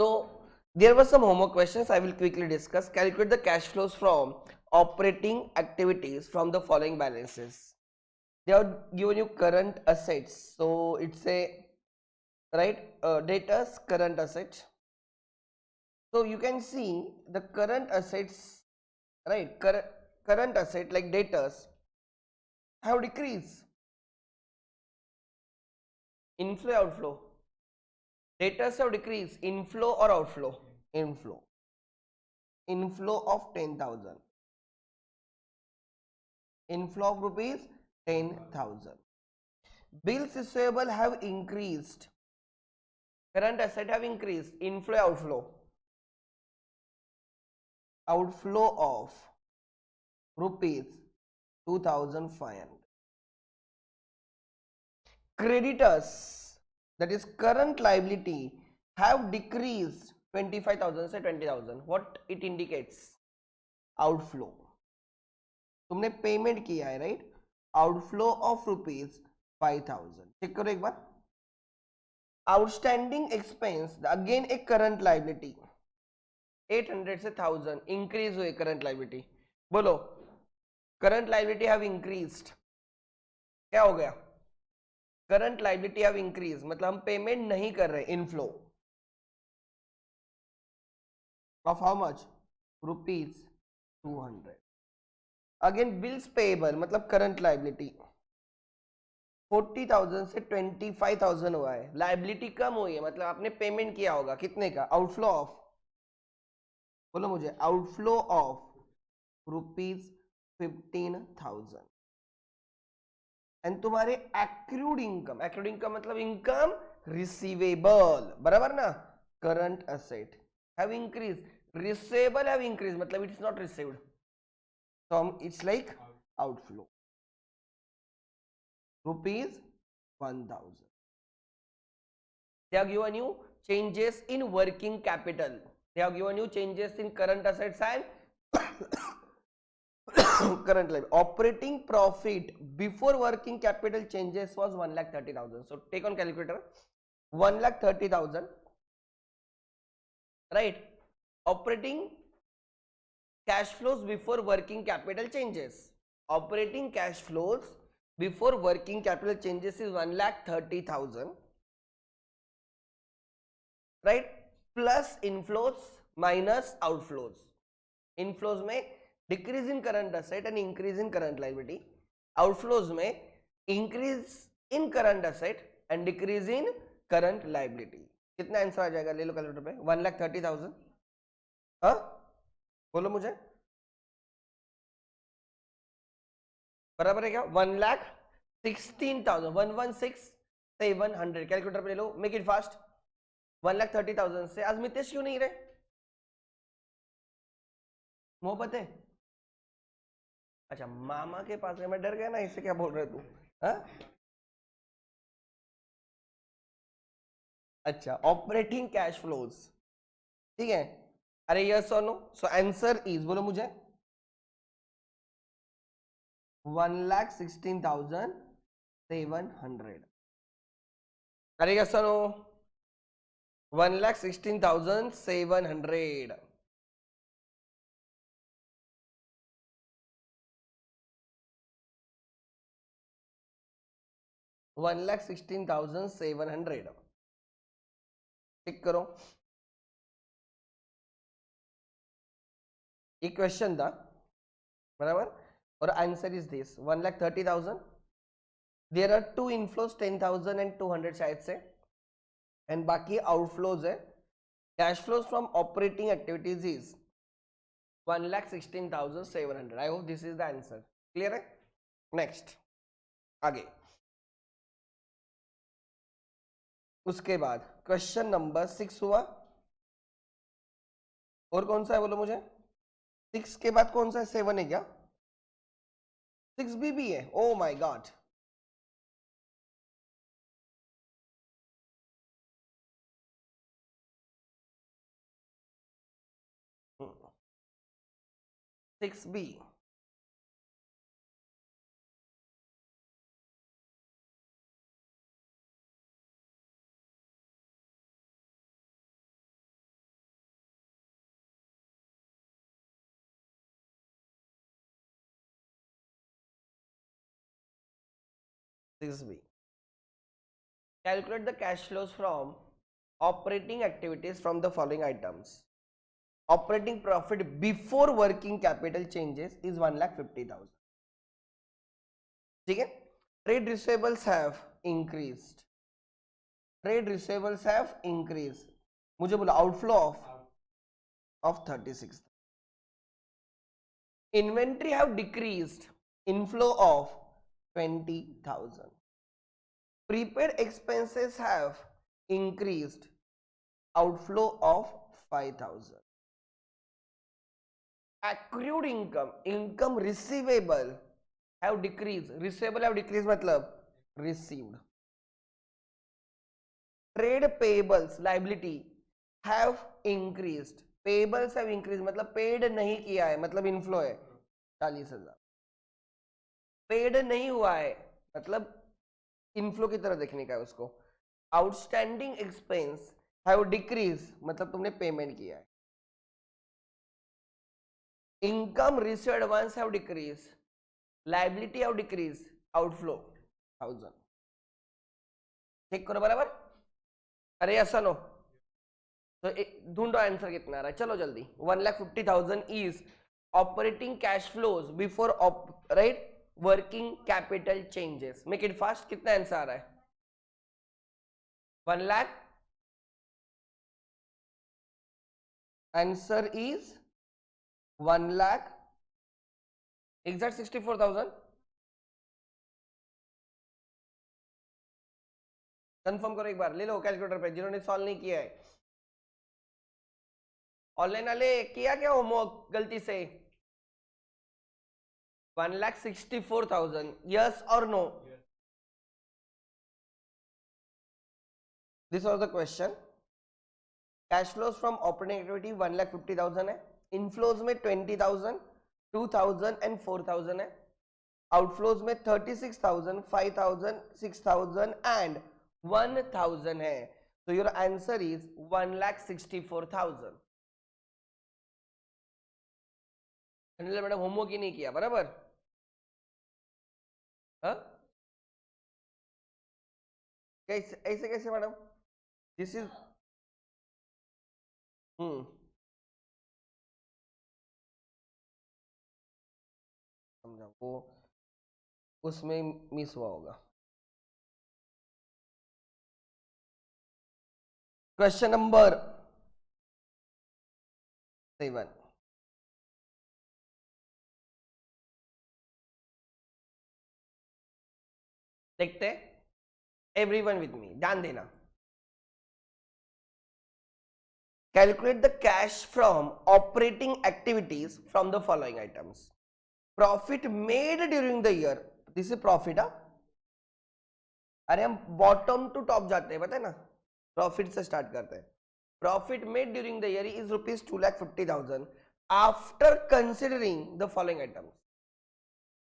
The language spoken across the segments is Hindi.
So there were some homework questions I will quickly discuss. Calculate the cash flows from operating activities from the following balances. They have given you current assets. So it's a debtors, current asset. So you can see the current assets, right? Current asset like debtors have decreased. Inflow, outflow. Debtors have decreased. Inflow or outflow? Inflow. Inflow of 10,000. Inflow of rupees 10,000. Bills receivable have increased. Current asset have increased. Inflow, outflow. Outflow of rupees 2,500. Creditors, that is current liability, have decreased 25,000 से 20,000. What it indicates? Outflow. तुमने पेमेंट किया है, right? Outflow of rupees 5,000. Check करो एक बार. आउटस्टैंडिंग एक्सपेंस, अगेन एक करंट लाइबिलिटी, 800 से 1000 इंक्रीज हुए करंट लाइबिलिटी. बोलो, करंट लाइबिलिटी हैव इंक्रीज्ड. क्या हो गया? करंट लाइबिलिटी हैव इंक्रीज, मतलब हम पेमेंट नहीं कर रहे. Inflow of how much? Rupees 200. Again bills payable, मतलब करंट लाइबिलिटी 40,000 से 25,000 हुआ है. लाइबिलिटी कम हुई है, मतलब आपने पेमेंट किया होगा. कितने का? आउटफ्लो ऑफ, बोलो मुझे, आउटफ्लो ऑफ रुपीज 15,000. एंड तुम्हारे एक्रूड इनकम, एक्रूड इनकम मतलब इनकम रिसीवेबल, बराबर ना? Current asset have increase. Receivable have increase, मतलब it is not received, so it's like outflow rupees 1,000. They have given you changes in working capital. They have given you changes in current assets and current liability. Operating profit before working capital changes was 1,30,000. So take on calculator. 1,30,000, right? Operating cash flows before working capital changes. Operating cash flows before working capital changes is 1,30,000, right? Plus inflows minus outflows. Inflows में decrease in current asset and increase in current liability. Outflows में increase in current asset and decrease in current liability. कितना आंसर आ जाएगा? ले लो कैलकुलेटर पे. 1,30,000. हाँ, बोलो मुझे, बराबर है क्या? 1,16,000. 116,700. कैलकुलेटर पे ले लो, मेक इट फास्ट. 1,30,000 से आज मितेश क्यों नहीं रहे? मोहब्बत है? अच्छा, मामा के पास है. मैं डर गया ना, इससे क्या बोल रहे तू? हाँ, अच्छा, ऑपरेटिंग कैश फ्लोज, ठीक है. अरे यस और नो? सो आंसर इज, बोलो मुझे, 1,16,700. अरे यस और नो? 1,16,700. $1,16,700. टिक करो. एक क्वेश्चन था, बराबर, और answer is this 1,30,000. There are two inflows 10,000 and 200 शायद से, एंड बाकी आउटफ्लोज है. Cash flows from operating activities is 1,16,700. I hope this is the answer. Clear है? नेक्स्ट, आगे. उसके बाद क्वेश्चन नंबर 6 हुआ. और कौन सा है, बोलो मुझे. 6 के बाद कौन सा है? 7 है क्या? 6B भी है? Oh my god. Six B. 6b. Calculate the cash flows from operating activities from the following items. Operating profit before working capital changes is 1,50,000. ठीक है. Trade receivables have increased. Trade receivables have increased. मुझे बोला outflow of 36. Inventory have decreased. Inflow of 20,000. Prepaid expenses have increased. Outflow of 5,000. Accrued income receivable have decreased. Receivable have decreased मतलब received. Trade payables liability have increased. Payables have increased मतलब paid नहीं किया है मतलब inflow है 40,000. Paid नहीं हुआ है मतलब inflow की तरह देखने का है उसको. Outstanding expense have decreased मतलब तुमने payment किया है. Income received advance have decreased. Liability have decreased. Outflow 1,000. Check करो बराबर. अरे ऐसा नो तो ढूंढो आंसर कितना आ रहा है. चलो जल्दी. 1,50,000 is operating cash flows before right working capital changes. Make it fast. कितना आंसर आ रहा है? 1 lakh. Answer is 1 lakh exact 64,000. Confirm करो एक बार. ले लो कैलकुलेटर पे जिन्होंने सॉल्व नहीं किया है. ऑनलाइन वाले किया क्या होमवर्क गलती से? 1,64,000. यस और no? This was the question. Cash flows from operating activity 1,50,000 है. इनफ्लोज में 20,000, 2,000 एंड 4,000 है. आउटफ्लोज में 36,000, 5,000, 6,000 एंड 1,000 है. तो your answer is 1,64,000. Madam homework ही नहीं किया बराबर. कैसे ऐसे कैसे मैडम? दिस इज समझा वो उसमें मिस हुआ होगा. Question number 7. देखते हैं. एवरीवन विद मी, ध्यान देना. Calculate the cash from operating activities from the following items. Profit made during the year. This is profit. अरे हम बॉटम टू टॉप जाते हैं, पता है ना. प्रॉफिट से स्टार्ट करते हैं. Profit made during the year is rupees 2,50,000 after considering the following items.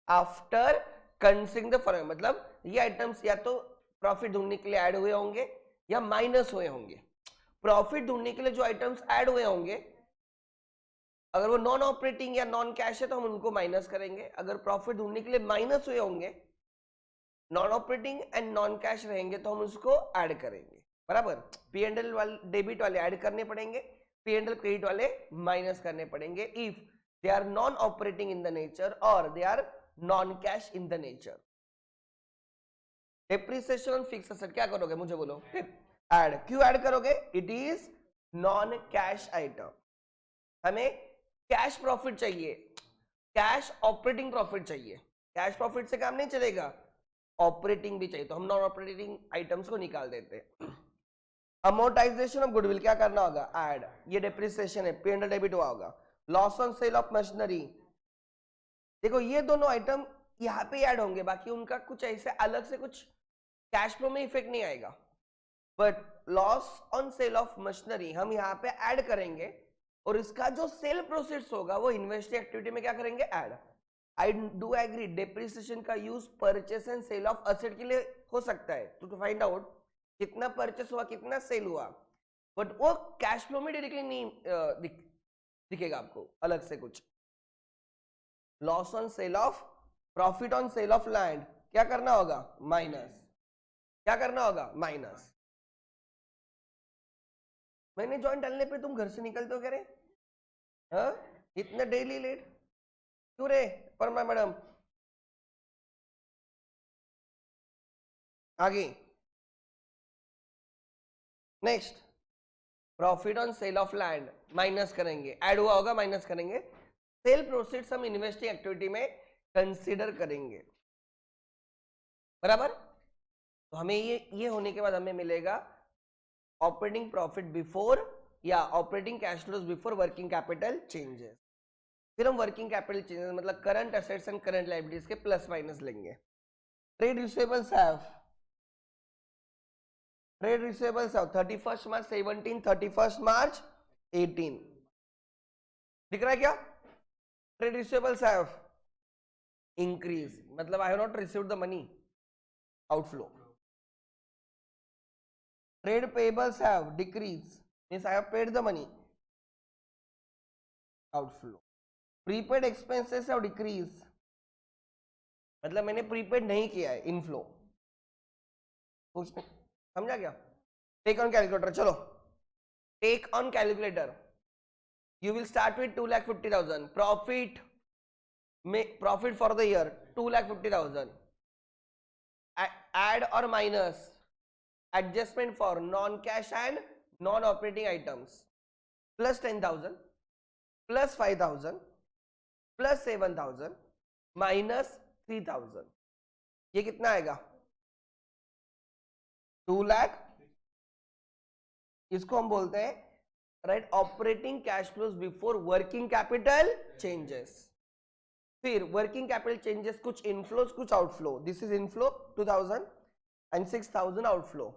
After considering the following मतलब ये आइटम्स या तो प्रॉफिट ढूंढने के लिए ऐड हुए होंगे या माइनस हुए होंगे. प्रॉफिट ढूंढने के लिए जो आइटम्स ऐड हुए होंगे अगर वो नॉन ऑपरेटिंग या नॉन कैश है तो हम उनको माइनस करेंगे. अगर प्रॉफिट ढूंढने के लिए माइनस हुए होंगे non operating and non cash रहेंगे तो हम उसको ऐड करेंगे बराबर. P&L वाले डेबिट वाले ऐड करने पड़ेंगे, P&L क्रेडिट वाले माइनस करने पड़ेंगे if they are non operating in the nature और they are non cash in the nature. Depreciation on fixed asset क्या करोगे मुझे बोलो. ऐड. क्यों ऐड करोगे? It is non cash item. हमें कैश प्रॉफिट चाहिए, कैश ऑपरेटिंग प्रॉफिट चाहिए. कैश प्रॉफिट से काम नहीं चलेगा, ऑपरेटिंग भी चाहिए तो हम नॉन ऑपरेटिंग आइटम्स को निकाल देते हैं. अमोर्टाइजेशन ऑफ गुडविल क्या करना होगा? ऐड. ये डेप्रिसिएशन है, P&L डेबिट हुआ होगा. Loss on sale of machinery. देखो ये दोनों आइटम यहाँ पे ऐड होंगे, बाकी उनका कुछ ऐसे अलग से कुछ कैश फ्लो में इफेक्ट नहीं आएगा. But loss on sale of machinery हम यहाँ पे ऐड करेंगे और इसका जो सेल प्रोसीड्स होगा वो इन्वेस्टिंग एक्टिविटी में क्या करेंगे? Add. I do agree depreciation का use purchase and sale of asset के लिए हो सकता है टू फाइंड आउट कितना परचेस हुआ कितना सेल हुआ, बट वो कैश फ्लो में डायरेक्टली नहीं दिखेगा आपको अलग से कुछ. Loss on sale of, profit on sale of land क्या करना होगा, माइनस, क्या करना होगा, माइनस। मैंने जॉइन डालने पे तुम घर से निकलते हो, कह रहे हाँ, इतना डेली लेट क्यों रे परमा मैडम। आगे next, profit on sale of land minus करेंगे, ऐड हुआ होगा माइनस करेंगे। सेल प्रोसीड्स हम इन्वेस्टिंग एक्टिविटी में कंसीडर करेंगे, बराबर। तो हमें ये होने के बाद हमें मिलेगा ऑपरेटिंग प्रॉफिट बिफोर या operating cash flows before working capital changes. फिर हम वर्किंग कैपिटल चेंजेस मतलब current assets and current liabilities के प्लस माइनस लेंगे। Trade receivables have, trade receivables have 31st March 17, 31st March 18, दिख रहा है क्या? ट्रेड रिसीवेबल्स हैव इंक्रीज मतलब I have not received the money, outflow. Trade payables have decrease means I have paid the money, outflow. Prepaid expenses have decreased मतलब मैंने प्रीपेड नहीं किया है, इनफ्लो। समझा क्या? टेक ऑन कैलकुलेटर, चलो take on calculator. You will start with 2,50,000 profit में, profit for the year 2,50,000, add or minus adjustment for non-cash and non-operating items plus 10,000 plus 5,000 plus 7,000 minus 3,000, ये कितना आएगा? 2 लाख। इसको हम बोलते हैं right operating cash flows before working capital changes. फिर वर्किंग कैपिटल चेंजेस कुछ इनफ्लोज कुछ outflow. This is inflow 2,000 and 6,000 outflow,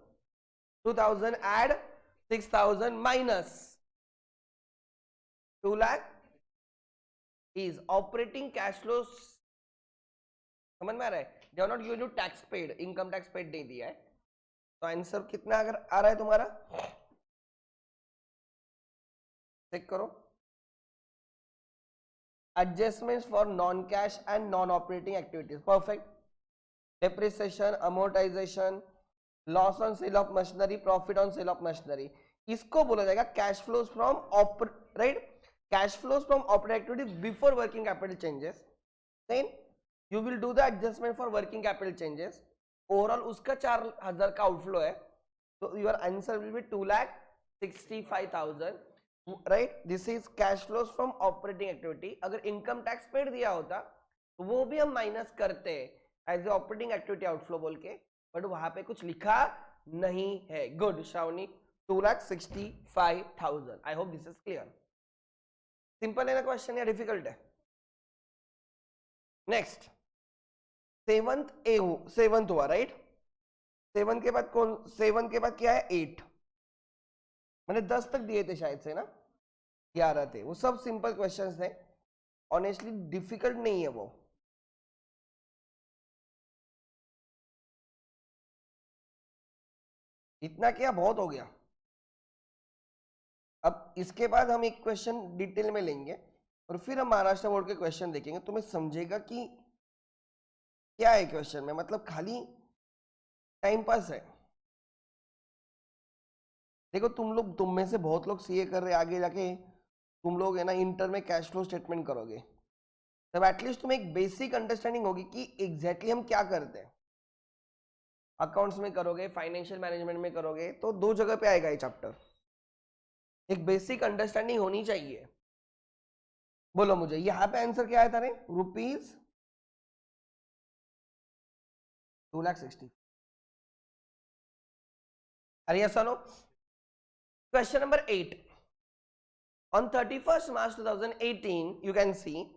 2,000 add 6,000 minus 2 lakh is operating cash flows। समझ में आ रहा है? they are not going to tax paid, income tax paid नहीं दिया है, तो आंसर कितना अगर आ रहा है तुम्हारा चेक करो। adjustments for non cash and non operating activities perfect, depreciation, amortization, loss on sale of machinery, profit on sale of machinery, इसको बोला जाएगा cash flows from right, cash flows from operating activity before working capital changes. Then you will do the adjustment for working capital changes. Overall उसका 4,000 का आउटफ्लो है, तो your answer will be 2,65,000 right. This is cash flows from operating activity. अगर इनकम टैक्स पेड दिया होता तो वो भी हम माइनस करते हैं as a operating activity outflow बोल के, बट वहां पे कुछ लिखा नहीं है। Good Shravani, 2,65,000। I hope this is clear. Simple है ना क्वेश्चन या डिफिकल्ट है? नेक्स्ट, सेवंथ हुआ राइट। सेवन के बाद कौन, सेवन के बाद क्या है? 8। मैंने 10 तक दिए थे शायद से ना, 11 थे। वो सब सिंपल क्वेश्चंस थे, ऑनेस्टली डिफिकल्ट नहीं है वो। इतना क्या बहुत हो गया। अब इसके बाद हम एक क्वेश्चन डिटेल में लेंगे और फिर हम महाराष्ट्र बोर्ड के क्वेश्चन देखेंगे, तुम्हें समझेगा कि क्या है क्वेश्चन में, मतलब खाली टाइम पास है। देखो तुम में से बहुत लोग सीए कर रहे, आगे जाके तुम लोग है ना इंटर में कैश फ्लो स्टेटमेंट करोगे, तब एटलीस्ट तुम्हें एक बेसिक अंडरस्टैंडिंग होगी कि एग्जैक्टली हम क्या करते हैं। अकाउंट्स में करोगे, फाइनेंशियल मैनेजमेंट में करोगे, तो 2 जगह पे आएगा ये चैप्टर। एक बेसिक अंडरस्टैंडिंग होनी चाहिए। बोलो मुझे यहाँ पे आंसर क्या आया था रे? रुपीज 2,60,000। अरे यस और no? Question number 8। On 31st March 2018, you can see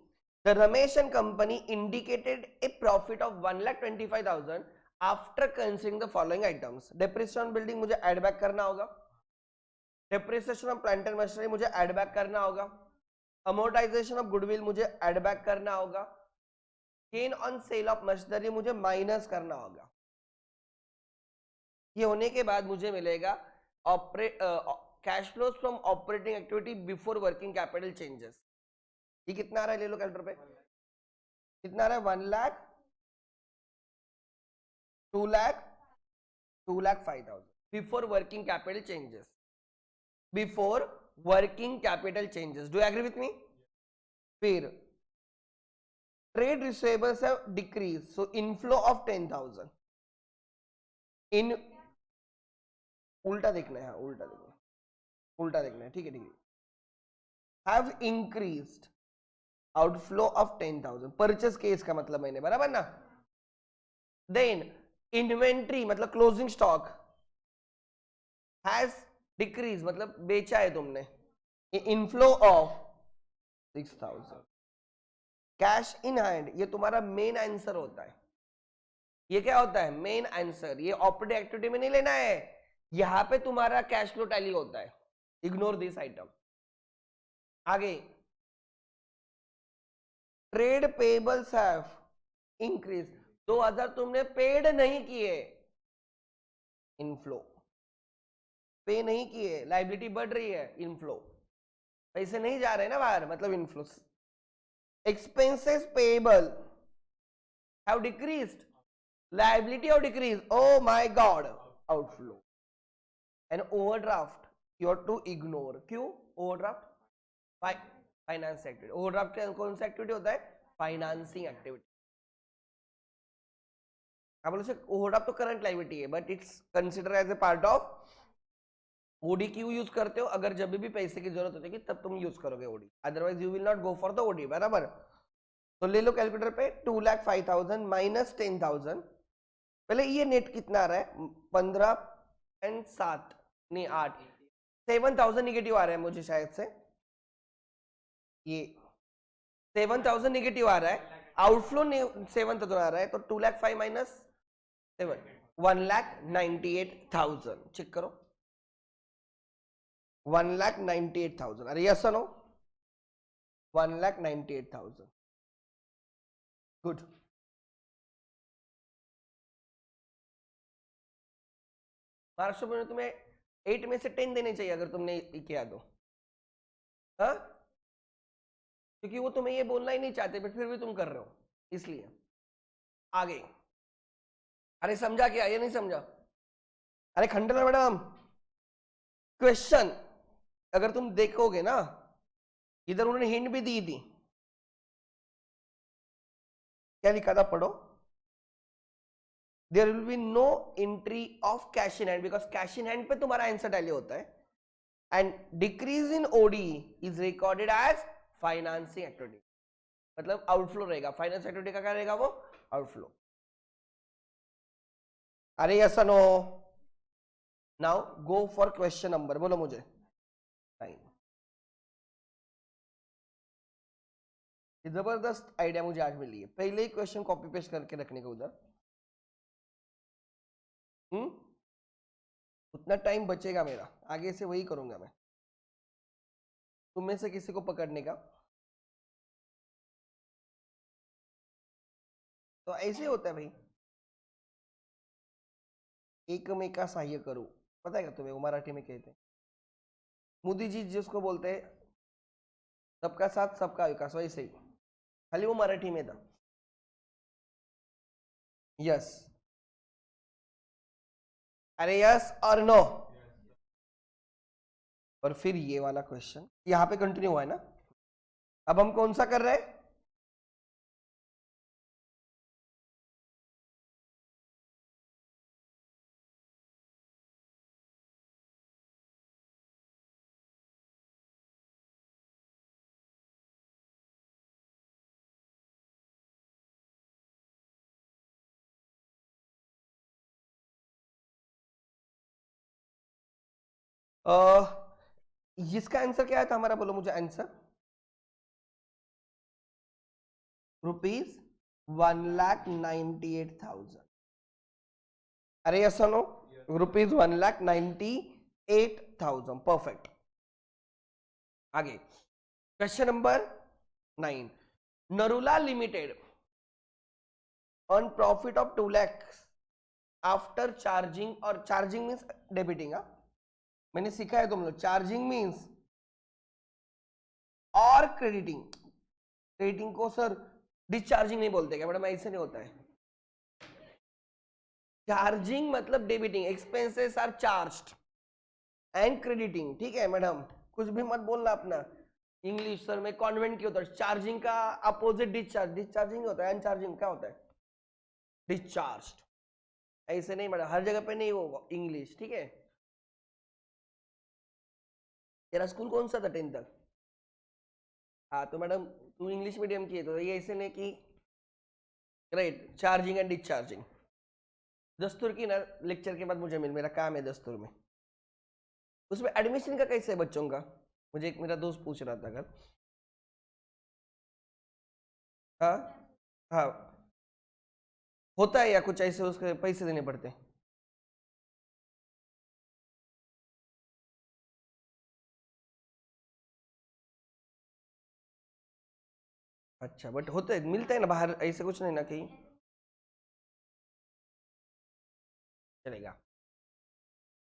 the Ramesh and company indicated a profit of 1,25,000 after considering the following items. Depreciation on building मुझे add back करना होगा, depreciation of plant and machinery मुझे add back करना होगा, amortization of goodwill मुझे add back करना होगा, gain on sale of machinery मुझे माइनस करना होगा। ये होने के बाद मुझे मिलेगा cash flows from operating activity before working capital changes. ये कितना आ रहा है? ले लो कैलकुलेटर पे, कितना आ रहा है? 2,05,000 before working capital changes. Before working capital changes. Do you agree with me? फिर trade receivables have decreased, so inflow of 10,000. In उल्टा देखना है, उल्टा देखना है, ठीक है. Have increased, outflow of 10,000. Purchase case का मतलब मैंने, बराबर ना. Then inventory मतलब closing stock has decreased, मतलब बेचा है तुमने. Inflow of 6,000. Cash in hand, ये तुम्हारा मेन आंसर होता है. ये क्या होता है? Main answer. ये ऑपरेटिंग एक्टिविटी में नहीं लेना है, यहां पे तुम्हारा कैश फ्लो टैली होता है. Ignore this item. आगे ट्रेड पेबल्स हैव इंक्रीज. 2,000 तुमने पेड नहीं किए, इनफ्लो. पे नहीं किए, लाइबिलिटी बढ़ रही है, इनफ्लो. पैसे नहीं जा रहे ना बाहर, मतलब inflow. Expenses payable have decreased. Liability have decreased. Oh my God, outflow. And overdraft you have to ignore. क्यों? Overdraft finance activity. ओवरड्राफ्ट कौन सा एक्टिविटी होता है? Financing activity. आप बोलो सर ओवरड्राफ्ट तो करंट लायबिलिटी है, but it's consider as a part of OD. क्यों यूज करते हो? अगर जब भी पैसे की जरूरत होगी तब तुम यूज करोगे OD, otherwise you will not go for the OD. बराबर. तो ले लो कैलकुलेटर पे 2,05,000 माइनस 10,000. पहले ये नेट कितना आ रहा है? 15.7 नहीं 8, 7,000 निगेटिव आ रहा है मुझे शायद से. ये 7,000 निगेटिव आ रहा है, आउटफ्लो 7,000 आ रहा है. तो 2,05,000 माइनस 7, 1,98,000. चेक करो, 1,98,000. अरे यस नो, 1,98,000. गुड. महाराष्ट्र में तुम्हें 8 में से 10 देने चाहिए अगर तुमने किया तो. हाँ, क्योंकि वो तुम्हें ये बोलना ही नहीं चाहते, बट फिर भी तुम कर रहे हो, इसलिए. आगे. अरे समझा क्या? ये नहीं समझा? अरे खंडन मैडम, क्वेश्चन अगर तुम देखोगे ना, इधर उन्होंने हिंट भी दी थी. क्या लिखा था? पढ़ो. There will be no entry of cash in hand, because cash in hand पे तुम्हारा आंसर टैली होता है. And decrease in OD is recorded as financing activity, मतलब आउटफ्लो रहेगा. फाइनेंस एक्टिविटी का क्या रहेगा? वो आउटफ्लो. अरे yes no. Now go for question number, बोलो मुझे. 9. जबरदस्त आइडिया मुझे आज मिली है. पहले ही क्वेश्चन कॉपी पेस्ट करके रखने का उधर. उतना टाइम बचेगा मेरा, आगे से वही करूंगा मैं, तुम में से किसी को पकड़ने का. तो ऐसे होता है भाई, एकमेका सहाय्य करो. पता है क्या तुम्हें? वो मराठी में कहते हैं, मोदी जी जिसको बोलते हैं सबका साथ सबका विकास, वैसे ही, खाली वो मराठी में था. यस. अरे यस और नो. और फिर ये वाला क्वेश्चन यहां पे कंटिन्यू हुआ है ना. अब हम कौन सा कर रहे हैं? इसका आंसर क्या था हमारा? बोलो मुझे आंसर. ₹1,98,000. अरे यस नो, ₹1,98,000. परफेक्ट. आगे question number 9. Narula limited earn profit of 2 lakh after charging, और चार्जिंग मीन्स डेबिटिंग. मैंने सीखा है तुम लोग, चार्जिंग मीन्स और क्रेडिटिंग. क्रेडिटिंग को सर डिस्चार्जिंग नहीं बोलते क्या मैडम? ऐसे नहीं होता है. चार्जिंग मतलब debiting, expenses are charged and crediting. ठीक है मैडम, कुछ भी मत बोलना अपना इंग्लिश सर में कॉन्वेंट की होता है। चार्जिंग का अपोजिट डिस्चार्ज, डिस्चार्जिंग होता है, अनचार्जिंग क्या होता है? डिस्चार्ज्ड। ऐसे नहीं मैडम, हर जगह पे नहीं होगा इंग्लिश। ठीक है, तेरा स्कूल कौन सा था 10th तक? हाँ तो मैडम तू इंग्लिश मीडियम की है तो ये ऐसे नहीं कि राइट, चार्जिंग एंड डिस्चार्जिंग। दस्तूर की ना लेक्चर के बाद मुझे मिल, मेरा काम है दस्तूर में। उसमें एडमिशन का कैसे है बच्चों का? मुझे एक मेरा दोस्त पूछ रहा था कल। हाँ हाँ, होता है या कुछ ऐसे उसके पैसे देने पड़ते हैं? अच्छा, बट होते हैं, मिलते हैं ना बाहर, ऐसे कुछ नहीं ना कहीं? चलेगा।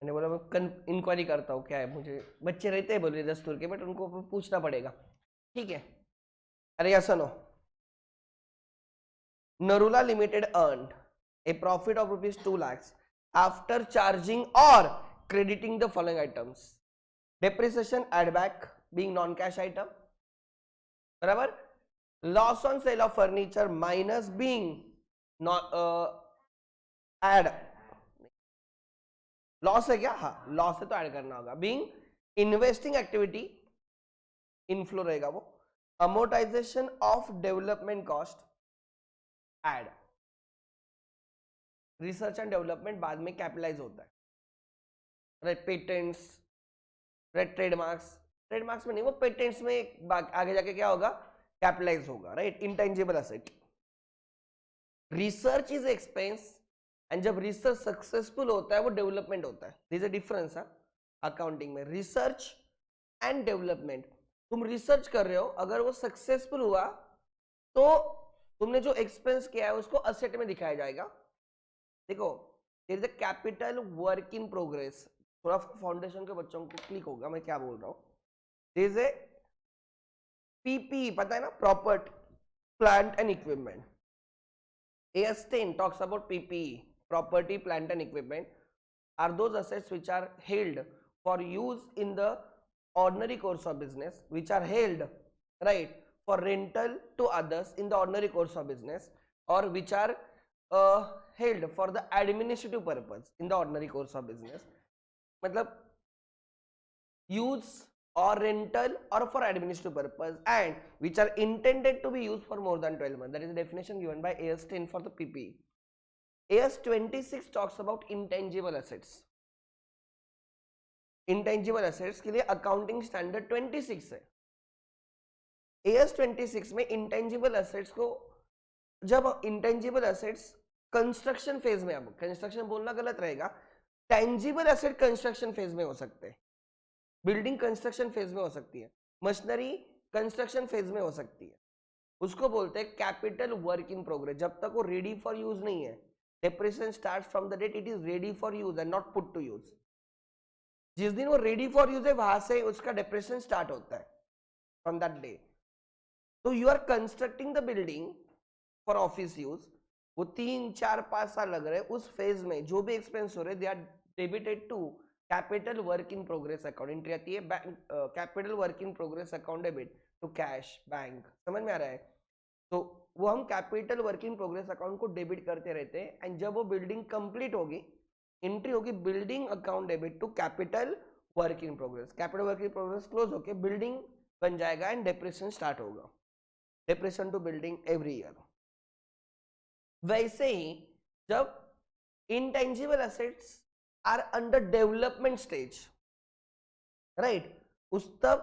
मैंने बोला मैं इंक्वायरी करता हूँ क्या है, मुझे बच्चे रहते हैं बोले दस्तूर के, बट उनको पूछना पड़ेगा। ठीक है, अरे या सुनो, Narula Limited earned a profit of rupees 2 lakhs after charging or crediting the following items. Depreciation add back being non-cash item. बराबर? Loss on sale of furniture minus being not add. Loss है क्या? हाँ लॉस है तो ऐड करना होगा। बीइंग इन्वेस्टिंग एक्टिविटी इनफ्लो रहेगा वो। Amortisation of development cost add. Research and development बाद में कैपिटलाइज होता है, right? Patents, right? Trademarks, trademarks में नहीं, वो पेटेंट्स में आगे जाके क्या होगा? कैपिटलाइज होगा, right? Intangible asset. Research is expense and जब रिसर्च सक्सेसफुल होता है वो डेवलपमेंट होता है। दिस इज डिफरेंस है अकाउंटिंग में, रिसर्च एंड डेवलपमेंट। तुम रिसर्च कर रहे हो, अगर वो सक्सेसफुल हुआ तो तुमने जो एक्सपेंस किया है उसको असेट में दिखाया जाएगा। देखो, there is a capital work in progress. थोड़ा फाउंडेशन के बच्चों को क्लिक होगा मैं क्या बोल रहा हूं। देयर इज ए पीपी, पता है ना, property plant and equipment. AS10 talks about PPE, property, plant and equipment, are those assets which are held for use in the ordinary course of business, which are held, right, for rental to others in the ordinary course of business, or which are held for the administrative purpose in the ordinary course of business. मतलब use or rental or for administrative purpose, and which are intended to be used for more than 12 months. That is the definition given by AS10 for the PPE. AS26 talks about intangible assets. Intangible assets के लिए अकाउंटिंग स्टैंडर्ड 26 है। AS26 में इंटेंजिबल एसेट्स को, जब इंटेंजिबल एसेट्स कंस्ट्रक्शन फेज में, अब कंस्ट्रक्शन बोलना गलत रहेगा, टेंजिबल एसेट कंस्ट्रक्शन फेज में हो सकते हैं। बिल्डिंग कंस्ट्रक्शन फेज में हो सकती है, मशीनरी कंस्ट्रक्शन फेज में हो सकती है, उसको बोलते हैं कैपिटल वर्क इन प्रोग्रेस। जब तक वो रेडी फॉर यूज नहीं है, depreciation starts from the date it is ready for use and not put to use. जिस दिन वो रेडी फॉर यूज है वहां से उसका डेप्रिसिएशन स्टार्ट होता है, फ्रॉम दैट डे। तो you are constructing the building for office use, वो 3, 4, 5 साल लग रहे हैं, उस फेज में जो भी एक्सपेंस हो रहे they are debited to capital work in progress account. Entry आती है bank capital work in progress account debit to cash bank. समझ में आ रहा है? तो वो हम capital work in progress account को डेबिट करते रहते हैं, एंड जब वो बिल्डिंग कंप्लीट होगी, एंट्री होगी building account debit to capital work in progress. Capital work in progress close होके बिल्डिंग बन जाएगा एंड डेप्रिसिएशन स्टार्ट होगा। Depreciation to building every year. वैसे ही जब intangible assets are under development stage, right, उस तब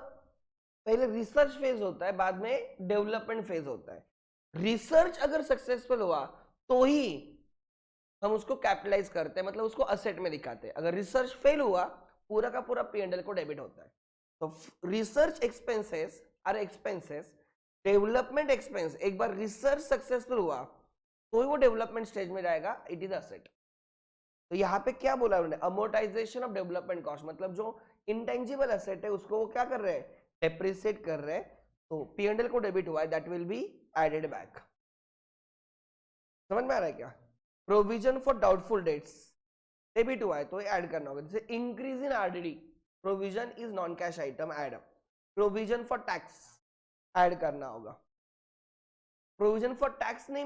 पहले रिसर्च फेज होता है, बाद में डेवलपमेंट फेज होता है। रिसर्च अगर सक्सेसफुल हुआ तो ही हम उसको कैपिटलाइज करते हैं, मतलब उसको असेट में दिखाते हैं। अगर रिसर्च फेल हुआ, पूरा का पूरा P&L को डेबिट होता है। तो research expenses are expenses, development expense एक बार रिसर्च सक्सेसफुल हुआ तो ही वो डेवलपमेंट स्टेज में जाएगा, इट इज असेट। तो यहाँ पे क्या बोला उन्होंने? अमोर्टाइजेशन ऑफ डेवलपमेंट कॉस्ट, मतलब जो इंटेंजिबल एसेट है उसको वो क्या कर रहे हैं? डेप्रिसिएट कर रहे हैं। तो P&L को डेबिट हुआ है, that will be added back. समझ में आ रहा है क्या? Provision for doubtful debts debit हुआ है तो ऐड करना होगा, जैसे increase in RDD, provision is non cash item, add. Provision for tax add करना होगा, प्रोविजन फॉर टैक्स नहीं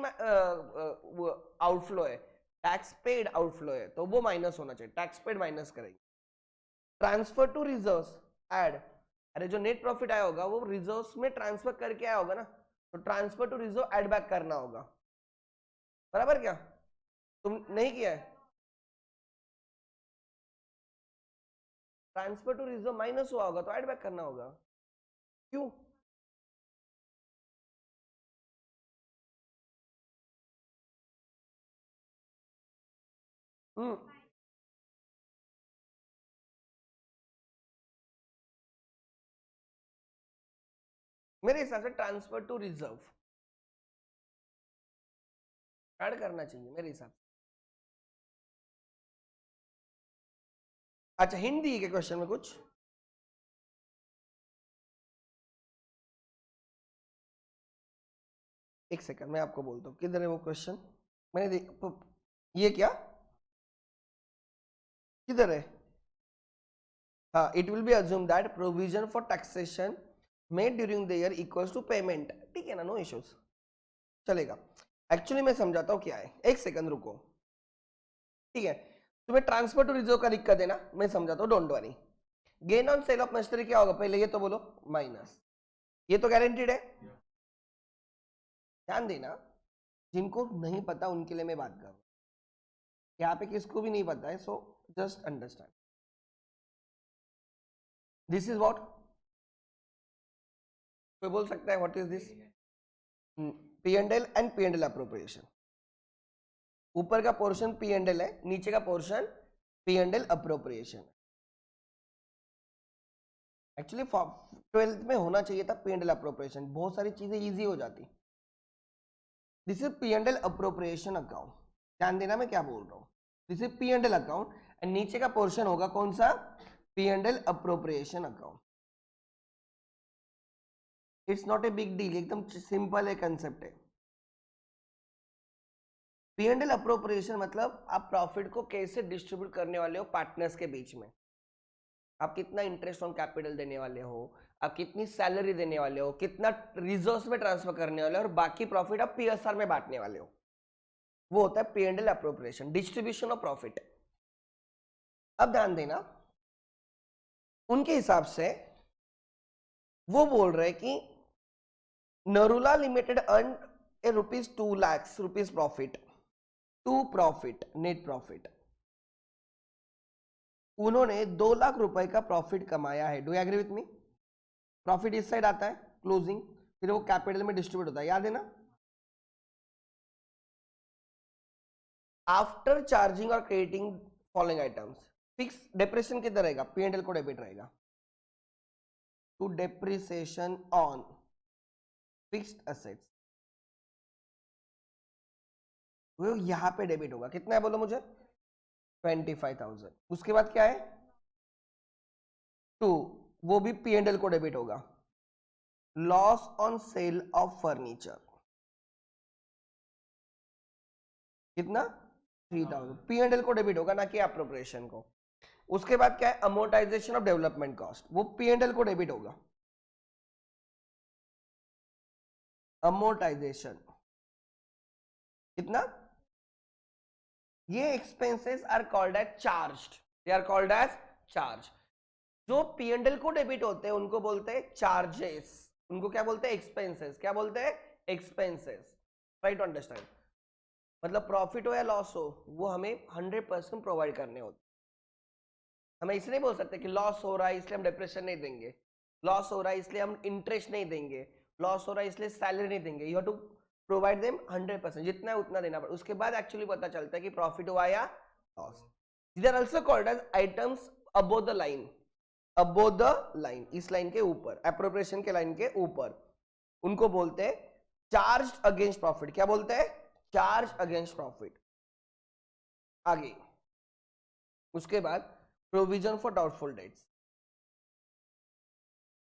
आउटफ्लो है, टैक्स पेड आउटफ्लो है तो वो माइनस होना चाहिए, टैक्स पेड माइनस करेंगे। ट्रांसफर टू रिजर्व्स ऐड, अरे जो नेट प्रॉफिट आया होगा वो रिजर्व्स में ट्रांसफर करके आया होगा ना, तो transfer to reserve add back करना होगा, बराबर क्या? तुम नहीं किया है? ट्रांसफर टू रिजर्व माइनस हुआ होगा तो ऐड बैक करना होगा, क्यों? मेरे हिसाब से ट्रांसफर टू रिजर्व ऐड करना चाहिए मेरे हिसाब से। अच्छा, हिंदी के क्वेश्चन में कुछ एक सेकंड मैं आपको बोलता हूँ किधर है वो क्वेश्चन, मैंने ये क्या किधर है? हाँ, it will be assume that provision for taxation made during the year equals to payment, ठीक है ना, नो इश्यूज, चलेगा। एक्चुअली मैं समझाता हूँ क्या है, एक सेकंड रुको, ठीक है। तुम्हें ट्रांसफर टू रिजर्व का दिक्कत है ना, मैं समझाता हूँ, don't worry. Gain on sale of machinery क्या होगा पहले ये तो बोलो, माइनस, ये तो गारंटीड है, ध्यान देना, जिनको नहीं पता उनके लिए मैं बात कर रहा हूँ, यहाँ पे किसको भी नहीं पता है, so just understand this is what, कोई बोल सकता है what is this? P and L appropriation, ऊपर का पोर्शन पी एंड एल है, नीचे का portion P and L appropriation. Actually 12th में होना चाहिए था पी एंड एल अप्रोप्रिएशन, बहुत सारी चीजें इजी हो जाती। This is P and L appropriation account, ध्यान देना मैं क्या बोल रहा हूँ, this is P and L account and नीचे का पोर्शन होगा कौन सा, P and L appropriation account. It's not a big deal, एकदम सिंपल है कंसेप्ट है। पी एंड एल अप्रोप्रिएशन मतलब आप प्रॉफिट को कैसे डिस्ट्रीब्यूट करने वाले हो पार्टनर्स के बीच में, आप कितना इंटरेस्ट ऑन कैपिटल देने वाले हो, आप कितनी सैलरी देने वाले हो, कितना रिजर्व्स में ट्रांसफर करने वाले हो, और बाकी प्रॉफिट आप पीएसआर में बांटने वाले हो, वो होता है P and L appropriation, distribution of profit. अब ध्यान देना, उनके हिसाब से वो बोल रहे कि Narula limited earn a ₹2 lakh profit, two profit net profit, उन्होंने 2 लाख रुपए का प्रॉफिट कमाया है, do you agree with me? Profit इस साइड आता है क्लोजिंग, फिर वो कैपिटल में डिस्ट्रीब्यूट होता है, याद है ना? आफ्टर चार्जिंग और creating following items, fix depreciation किधर रहेगा, पी एंड एल को डेबिट रहेगा, to depreciation on fixed assets, वो यहां पे डेबिट होगा, कितना है बोलो मुझे, 25,000। उसके बाद क्या है, टू, वो भी पी एंड एल को डेबिट होगा, loss on sale of furniture, कितना, 3,000, पी एंड एल को डेबिट होगा ना कि अप्रोप्रिएशन को। उसके बाद क्या है, अमोर्टाइजेशन ऑफ डेवलपमेंट कॉस्ट, वो पी एंड एल को डेबिट होगा, अमोर्टाइजेशन कितना, ये expenses are called as charged, they are called as charge. जो पी एंड एल को डेबिट होते हैं उनको बोलते हैं चार्जेस, उनको क्या बोलते हैं, एक्सपेंसेस, क्या बोलते हैं, एक्सपेंसेस, ट्राई टू अंडरस्टैंड। मतलब प्रॉफिट हो या लॉस हो वो हमें 100% प्रोवाइड करने होते, हमें इसे नहीं बोल सकते कि लॉस हो रहा है इसलिए हम डिप्रेशन नहीं देंगे, लॉस हो रहा है इसलिए हम इंटरेस्ट नहीं देंगे, लॉस हो रहा है इसलिए सैलरी नहीं देंगे, you have to provide them 100%, जितना है उतना देना पड़ेगा, उसके बाद एक्चुअली पता चलता है कि प्रॉफिट हुआ या loss. These are also called as items above the line, above the line, इस लाइन के ऊपर, एप्रोप्रिएशन के लाइन के ऊपर, उनको बोलते हैं चार्ज अगेंस्ट प्रॉफिट, क्या बोलते हैं, चार्ज अगेंस्ट प्रॉफिट। आगे उसके बाद provision for doubtful debts,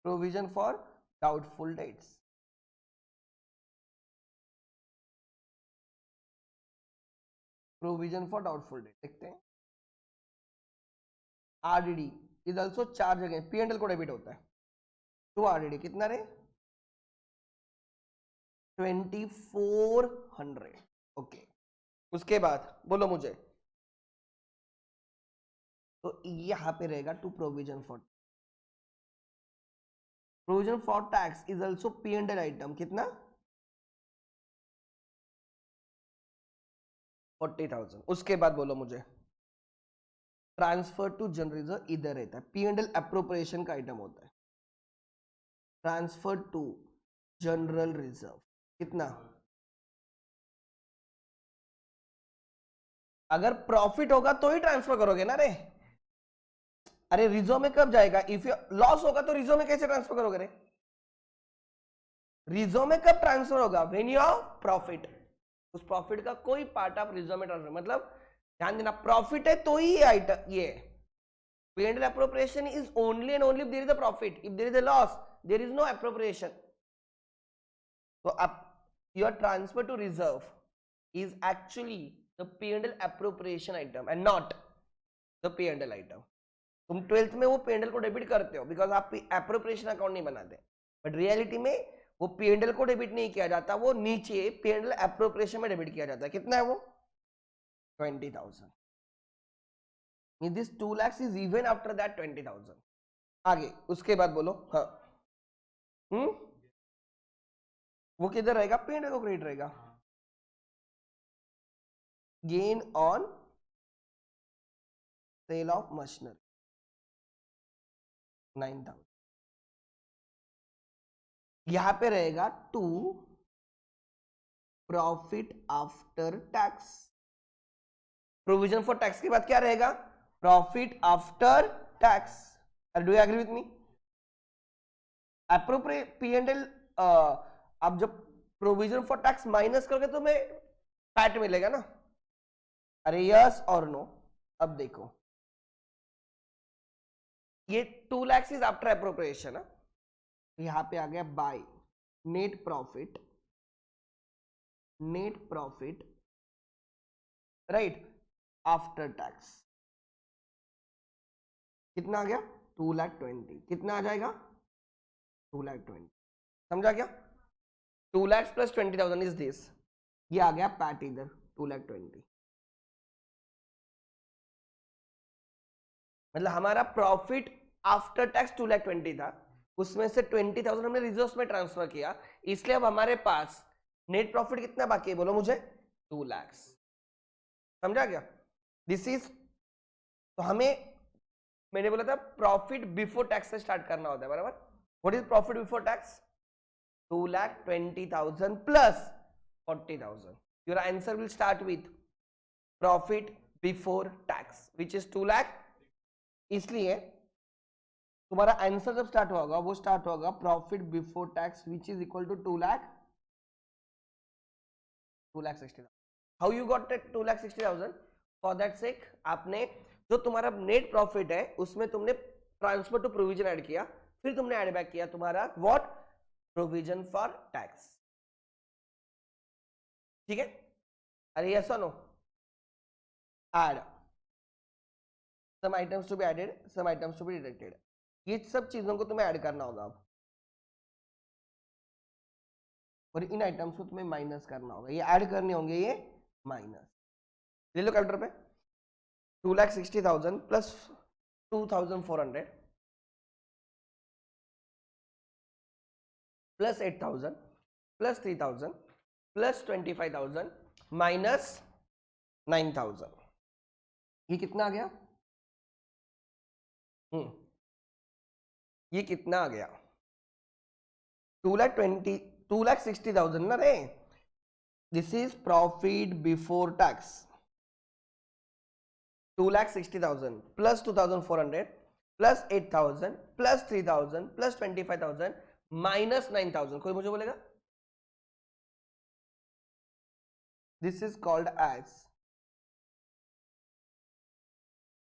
provision for doubtful debts, provision for doubtful debt देखते हैं। RDD is also charge against P&L को डेबिट होता है टू आरडीडी कितना रे 2400 ओके। उसके बाद बोलो मुझे, तो यहां पे रहेगा two provision for tax is also P&L item कितना 40,000। उसके बाद बोलो मुझे, ट्रांसफर टू जनरल रिजर्व इधर रहता है, पी&एल अप्रोप्रिएशन का आइटम होता है। ट्रांसफर टू जनरल रिजर्व कितना, अगर प्रॉफिट होगा तो ही ट्रांसफर करोगे ना रे। अरे रिजर्व में कब जाएगा, इफ लॉस होगा तो रिजर्व में कैसे ट्रांसफर करोगे रे। रिजर्व में कब ट्रांसफर होगा, व्हेन यू हैव प्रॉफिट। उस प्रॉफिट का कोई पार्ट आप रिजर्व में ट्रांसफर, मतलब ध्यान देना प्रॉफिट है तो ही आइटम ये P&L appropriation is only and only if there is a profit. If there is a loss, there is no appropriation. So your transfer to reserve is actually the P&L appropriation item and not the P&L item. तुम 12th में वो P&L को डेबिट करते हो बिकॉज आप एप्रोप्रिएशन अकाउंट नहीं बनाते, बट रियलिटी में वो P&L को डेबिट नहीं किया जाता, वो नीचे P&L एप्रोप्रिएशन में डेबिट किया जाता है। कितना है वो 20,000। This 2 lakhs is even after that 20,000। आगे उसके बाद बोलो, हाँ वो किधर रहेगा, P&L को क्रेडिट रहेगा। Gain on sale of machinery 9,000। यहां पे रहेगा to profit after tax. Provision for tax के बाद क्या रहेगा, profit after tax. Do you agree with me. Appropriate P&L अब जब प्रोविजन फॉर टैक्स माइनस करोगे तो तुम्हें पैट मिलेगा ना। अरे यस और नो। अब देखो ये 2 lakhs इज आफ्टर एप्रोप्रिएशन, यहां पे आ गया by net profit right after tax. कितना आ गया 2,20,000। कितना आ जाएगा 2,20,000। समझा क्या, 2 lakhs plus 20,000 इज दिस। ये आ गया पैट इधर 2,20,000। मतलब हमारा प्रॉफिट आफ्टर टैक्स 2,20,000 था, उसमें से 20,000 हमने रिजर्व्स में ट्रांसफर किया, इसलिए अब हमारे पास नेट प्रॉफिट कितना बाकी है बोलो मुझे 2 lakhs। समझा क्या, दिस इज। तो हमें मैंने बोला था प्रॉफिट बिफोर टैक्स से स्टार्ट करना होता है बराबर। What is profit before tax 2,20,000 plus 40,000। Your answer will start with profit before tax which is 2 lakh। इसलिए तुम्हारा आंसर जब स्टार्ट होगा वो स्टार्ट होगा profit before tax which is equal to 2,60,000। How you got that 2,60,000। For that sake आपने जो तुम्हारा नेट प्रॉफिट है उसमें तुमने ट्रांसफर टू प्रोविजन ऐड किया, फिर तुमने ऐड बैक किया तुम्हारा व्हाट प्रोविजन फॉर टैक्स। ठीक है, अरे यस और no. Add some items to be added, some items to be deducted. ये सब चीजों को तुम्हें ऐड करना होगा अब, और इन आइटम्स को तुम्हें माइनस करना होगा। ये ऐड करने होंगे, ये माइनस। ले लो कैलकुलेटर पे 2,60,000 plus 2,400 plus 8,000 plus 3,000 plus 25,000 minus 9,000। ये कितना आ गया, ये कितना आ गया 2,60,000 ना रे। This is profit before tax 2,60,000 plus 2,400 plus 8,000 plus 3,000 plus 25,000 minus 9,000। कोई मुझे बोलेगा, this is called as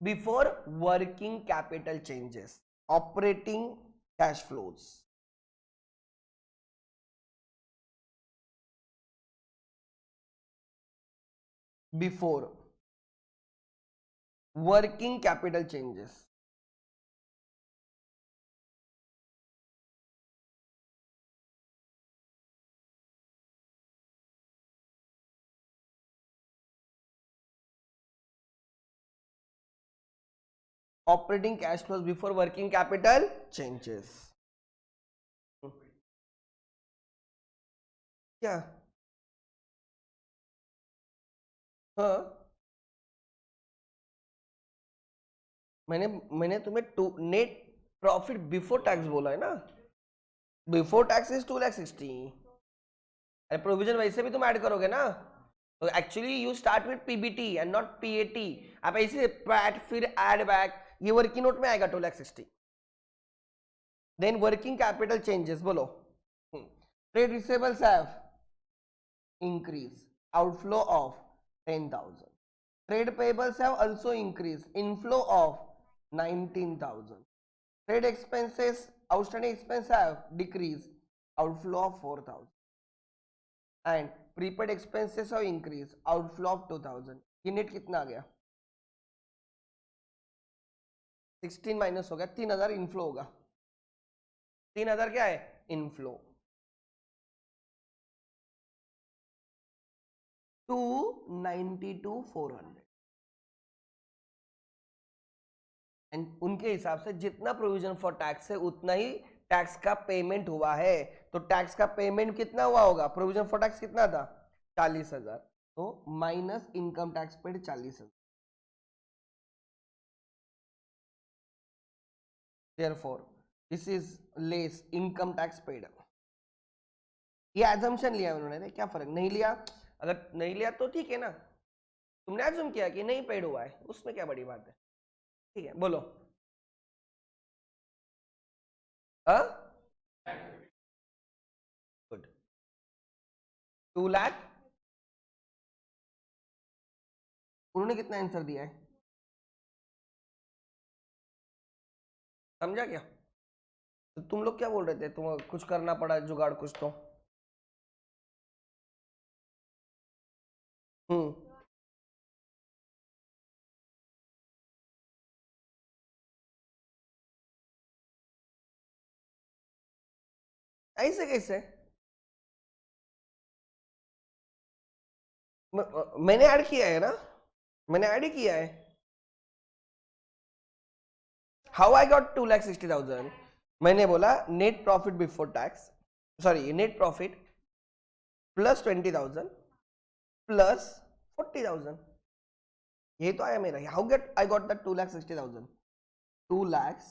before working capital changes operating cash flows. Before working capital changes, operating cash flows before working capital changes. क्या? हाँ, मैंने तुम्हें नेट प्रॉफिट बिफोर टैक्स बोला है ना। Before tax is 2,60,000। अरे प्रोविजन वैसे भी तुम ऐड करोगे ना, तो actually you start with PBT and not PAT. आप ऐसे पैट फिर ऐड बैक, ये वर्किंग नोट में आएगा 2,60,000। देन वर्किंग कैपिटल चेंजेस बोलो। Trade receivables have increase, outflow of 10,000. Trade payables have also increased, inflow of 19,000. Trade expenses, outstanding expense have decreased, outflow of 4,000. And prepaid expenses have increased, outflow of 2,000. ये नेट कितना आ गया? 16 माइनस हो गया, 3,000 इनफ्लो होगा। 3,000 क्या है? इनफ्लो। 292,400। एंड उनके हिसाब से जितना प्रोविजन फॉर टैक्स है उतना ही टैक्स का पेमेंट हुआ है। तो टैक्स का पेमेंट कितना हुआ होगा? प्रोविजन फॉर टैक्स कितना था? 40,000। तो minus income tax paid 40,000। Therefore, this is less income tax paid। ये एजम्पशन लिया उन्होंने, क्या फर्क? नहीं लिया, अगर नहीं लिया तो ठीक है ना, तुमने एज्यूम किया कि नहीं पेड हुआ है, उसमें क्या बड़ी बात है? ठीक है, बोलो। गुड। 2 लाख। उन्होंने कितना आंसर दिया है? समझा क्या? तो तुम लोग क्या बोल रहे थे? तुम कुछ करना पड़ा जुगाड़ कुछ तो। हम्म। ऐसे कैसे? मैंने ऐड किया है ना, मैंने ऐड ही किया है। How I got 2,60,000? मैंने बोला net profit before tax, sorry net profit plus 20,000 plus 40,000, ये तो आया मेरा। How get I got that 2,60,000? 2 lakhs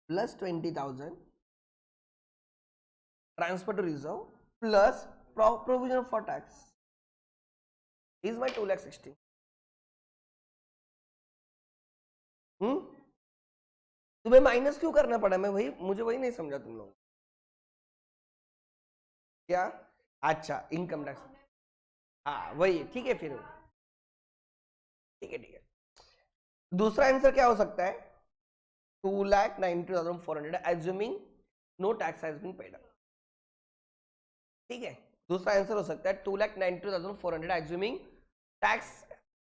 plus 20,000 transfer to reserve plus provision for tax is my 2,60,000। तुम्हें माइनस क्यों करना पड़ा? मैं वही, मुझे वही नहीं समझा तुम लोग। क्या? अच्छा, इनकम टैक्स। हाँ वही, ठीक है फिर, ठीक है ठीक है। दूसरा आंसर क्या हो सकता है? 2,90,400 assuming no tax has been paid. ठीक है, दूसरा आंसर हो सकता है 2,90,400 assuming tax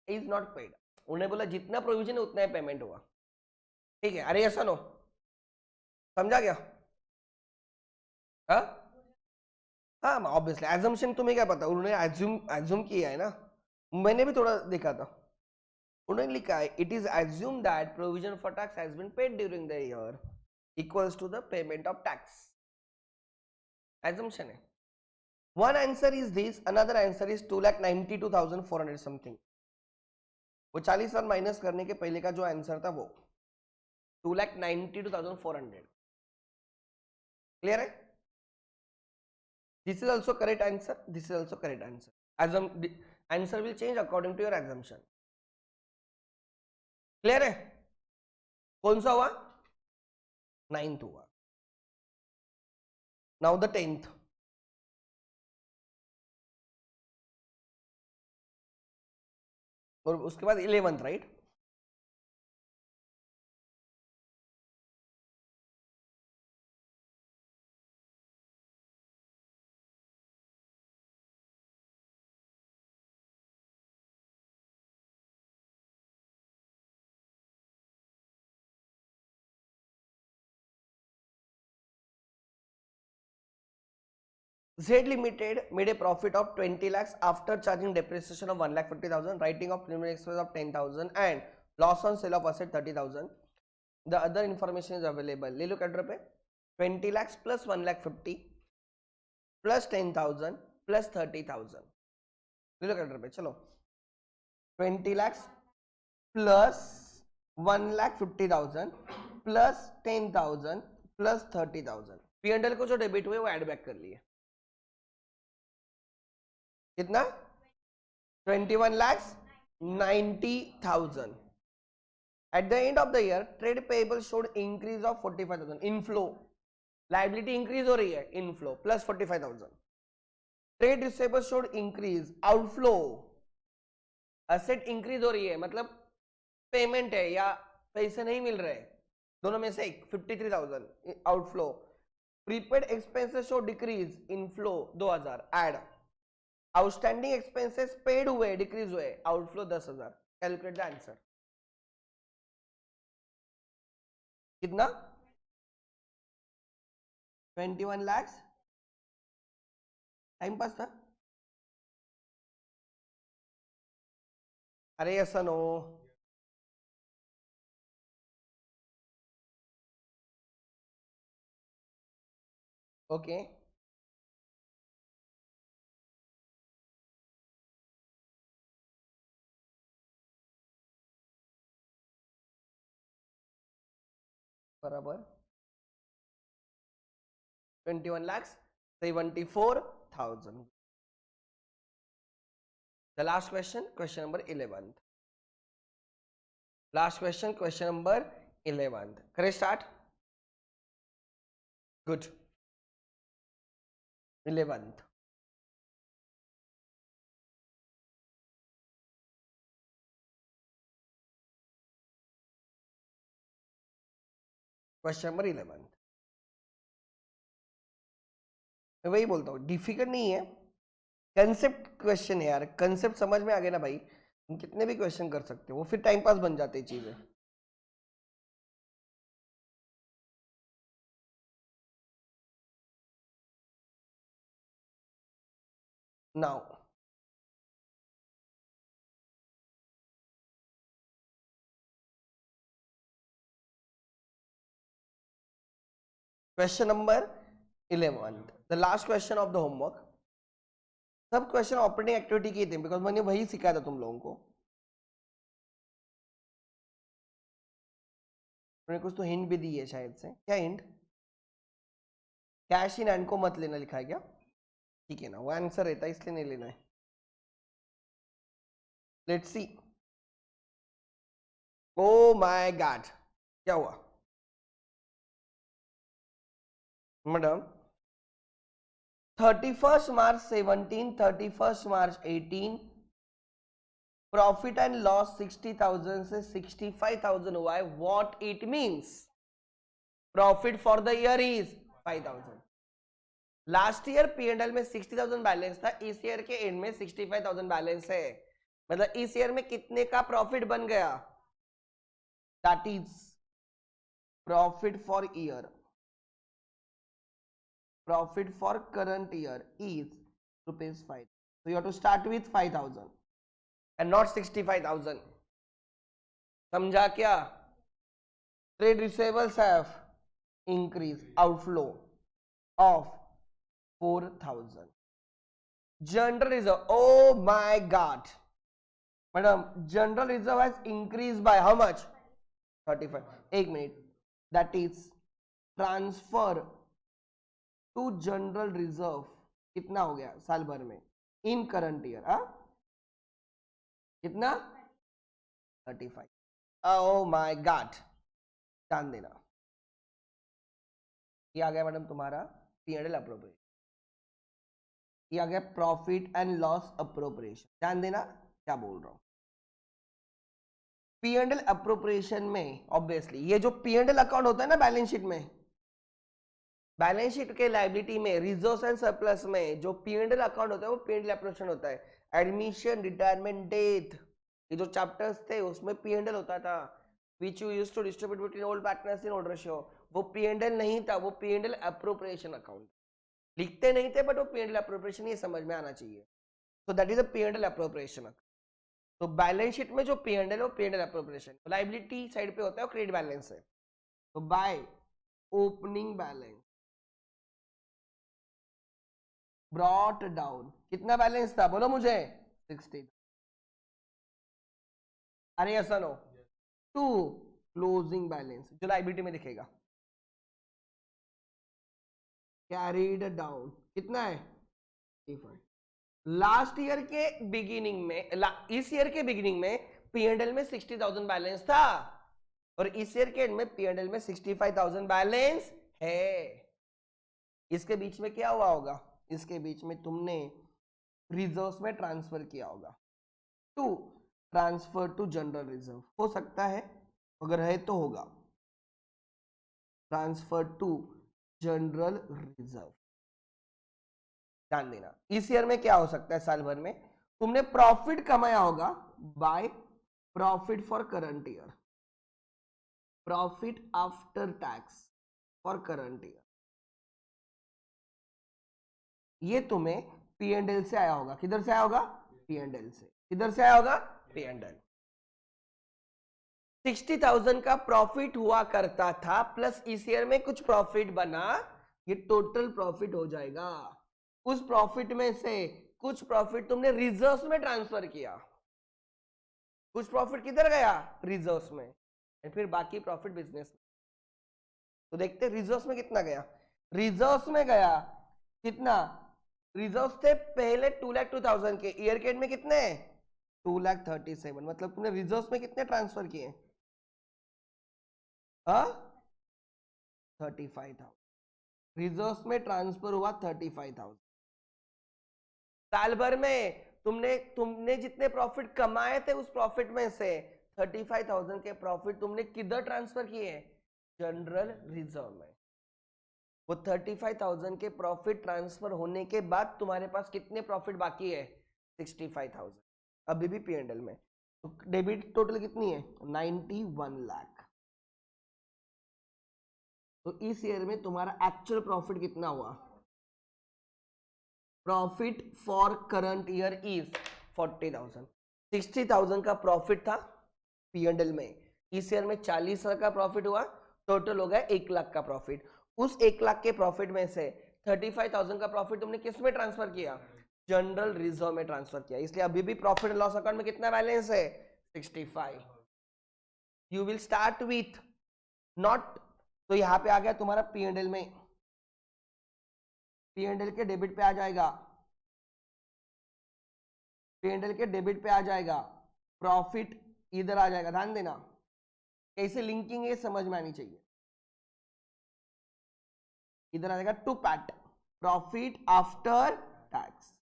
is not paid. उन्हें बोला जितना प्रोविजन है उतना ही पेमेंट हुआ। ठीक है, अरे ऐसा नो, समझा क्या? हाँ हाँ, ऑब्वियसली एजम्पशन तुम्हें क्या पता, उन्होंने एज्यूम किया है ना, मैंने भी थोड़ा देखा था। उन्होंने लिखा है it is assume that provision for tax has been paid during the year equals to the payment of tax. Assumption है। One answer is this, another answer is 2,92,400 something. वो 40,000 माइनस करने के पहले का जो आंसर था वो 2,92,400। क्लियर है? This is also correct answer. This is also correct answer. Answer will change according to your assumption. Clear है? कौन सा हुआ? 9th हुआ। Now the 10th. और उसके बाद 11th, right? Z Limited made a profit of 20 lakhs after charging depreciation of 1,50,000, writing of preliminary expense of 10,000 and loss on sale of asset 30,000. The other information is available. ले लो कैटर पे 20 lakhs plus 1,50,000 plus 10,000 plus 30,000. ले लो कैटर पे चलो 20 lakhs plus 1,50,000 plus 10,000 plus 30,000. P&L को जो डेबिट हुए वो ऐड बैक कर लिए. कितना 21,90,000. At the end of the year, trade payable showed increase of 45,000. Inflow, liability increase हो रही है, inflow plus 45,000. Trade receivable showed increase, outflow, asset increase हो रही है, मतलब पेमेंट है या पैसे नहीं मिल रहे, दोनों में से एक 53,000 outflow. Prepaid expenses show decrease, inflow 2,000. Add outstanding expenses paid हुए डिक्रीज हुए, आउटफ्लो 10,000. Calculate the answer. कितना 21 lakhs. टाइम पास था. अरे ऐसा नो. ओके बराबर 21,74,000. The last question, question number 11. Last question, question number 11. Correct start. Good. 11th. Question number 11. मैं वही बोलता हूँ डिफिकल्ट नहीं है, कंसेप्ट क्वेश्चन है यार. कंसेप्ट समझ में आ गया ना भाई, तुम कितने भी क्वेश्चन कर सकते हो, वो फिर टाइम पास बन जाते हैं चीजें. Now question number 11, the last question of the homework. सब क्वेश्चन ऑपरेटिंग एक्टिविटी के थे बिकॉज मैंने वही सिखाया था तुम लोगों को. मैंने कुछ तो हिंट भी दी है शायद से. क्या हिंट? कैश इन हैंड को मत लेना लिखा है क्या? ठीक है ना, वो आंसर रहता है इसलिए नहीं लेना है. Let's see. O my God, क्या हुआ madam? 31st March 17, 31st March 18, profit and loss 60,000 से 65,000 हुआ है. What it means? Profit for the year is 5,000. Last year P&L में 60,000 बैलेंस था, इस ईयर के एंड में 65,000 बैलेंस है. मतलब इस ईयर में कितने का प्रॉफिट बन गया? That is profit for year. Profit for current year is ₹5. So you have to start with 5,000 and not 65,000. समझा क्या? Trade receivables have increased, outflow of 4,000. General reserve, oh my god, madam, general reserve has increased by how much? 35. एक मिनट. That is transfer to general reserve कितना हो गया साल भर में इन करंट ईयर? कितना? 35. Oh my God. ध्यान देना, ये आ गया मैडम तुम्हारा P&L अप्रोप्रिएशन. ये आ गया प्रॉफिट एंड लॉस अप्रोप्रिएशन. ध्यान देना क्या बोल रहा हूं. P&L अप्रोप्रिएशन में ऑब्वियसली ये जो P&L अकाउंट होता है ना बैलेंस शीट में, बैलेंस शीट के लायबिलिटी में रिजर्व्स एंड सरप्लस में जो P&L अकाउंट होता है वो P&L अप्रोप्रिएशन होता है. एडमिशन, रिटायरमेंट, डेथ, ये जो चैप्टर्स थे उसमें P&L होता था. Which you used to distribute between old partners in old ratio, वो P&L नहीं था, वो P&L अप्रोप्रिएशन अकाउंट. लिखते नहीं थे बट वो P&L अप्रोप्रिएशन ये समझ में आना चाहिए. So that is a P&L appropriation. तो बैलेंस शीट में जो P&L है वो P&L appropriation. लाइबिलिटी साइड पे होता है वो क्रेडिट बैलेंस है. तो by opening balance brought down, कितना बैलेंस था बोलो मुझे? 60. अरे ऐसा नो टू क्लोजिंग बैलेंस जो लाइबिलिटी में दिखेगा कैरीड डाउन कितना है? 35. लास्ट ईयर के बिगिनिंग में इस ईयर के बिगिनिंग में P&L में 60,000 बैलेंस था और इस ईयर के एंड में P&L में 65,000 बैलेंस है. इसके बीच में क्या हुआ होगा? इसके बीच में तुमने रिजर्व्स में ट्रांसफर किया होगा. To transfer to general reserve हो सकता है, अगर है तो होगा. Transfer to general reserve. ध्यान देना इस ईयर में क्या हो सकता है, साल भर में तुमने प्रॉफिट कमाया होगा by profit for current year, profit after tax for current year. ये तुम्हें P&L से आया होगा. किधर से आया होगा? P&L से. किधर से आया होगा? P&L. 60,000 का प्रॉफिट हुआ करता था प्लस इस ईयर में कुछ प्रॉफिट बना, ये टोटल प्रॉफिट हो जाएगा. उस प्रॉफिट में से कुछ प्रॉफिट तुमने रिजर्व्स में ट्रांसफर किया. कुछ प्रॉफिट किधर गया? रिजर्व्स में. और फिर बाकी प्रॉफिट बिजनेस में. तो देखते रिजर्व्स में कितना गया. रिजर्व्स में गया कितना? रिजर्व्स थे पहले 2,02,000 के, ईयर के एंड में कितने? 2,37,000. मतलब तुमने रिजर्व्स में कितने ट्रांसफर किए? 35,000. रिजर्व्स में ट्रांसफर हुआ 35,000. साल भर में तुमने जितने प्रॉफिट कमाए थे उस प्रॉफिट में से 35,000 के प्रॉफिट तुमने किधर ट्रांसफर किए? जनरल रिजर्व में. वो 35,000 के प्रॉफिट ट्रांसफर होने के बाद तुम्हारे पास कितने प्रॉफिट बाकी है? 65,000 अभी भी P&L में. तो डेबिट टोटल कितनी है? 91 लाख. तो इस ईयर में तुम्हारा एक्चुअल प्रॉफिट कितना हुआ? Profit for current year is 40,000. 60,000 का प्रॉफिट था P&L में. इस ईयर में 40 लाख का प्रॉफिट हुआ, टोटल हो गया 1 लाख का प्रॉफिट. उस 1 लाख के प्रॉफिट में से 35,000 का प्रॉफिट तुमने किस में ट्रांसफर किया? जनरल रिजर्व में ट्रांसफर किया. इसलिए अभी भी प्रॉफिट एंड लॉस अकाउंट में कितना बैलेंस है? 65. You will start with not, तो यहां पे आ गया तुम्हारा P&L में, P&L के डेबिट पे आ जाएगा, P&L के डेबिट पे आ जाएगा, प्रॉफिट इधर आ जाएगा. ध्यान देना कैसे लिंकिंग है समझ में आनी चाहिए. इधर आ जाएगा to PAT, profit after tax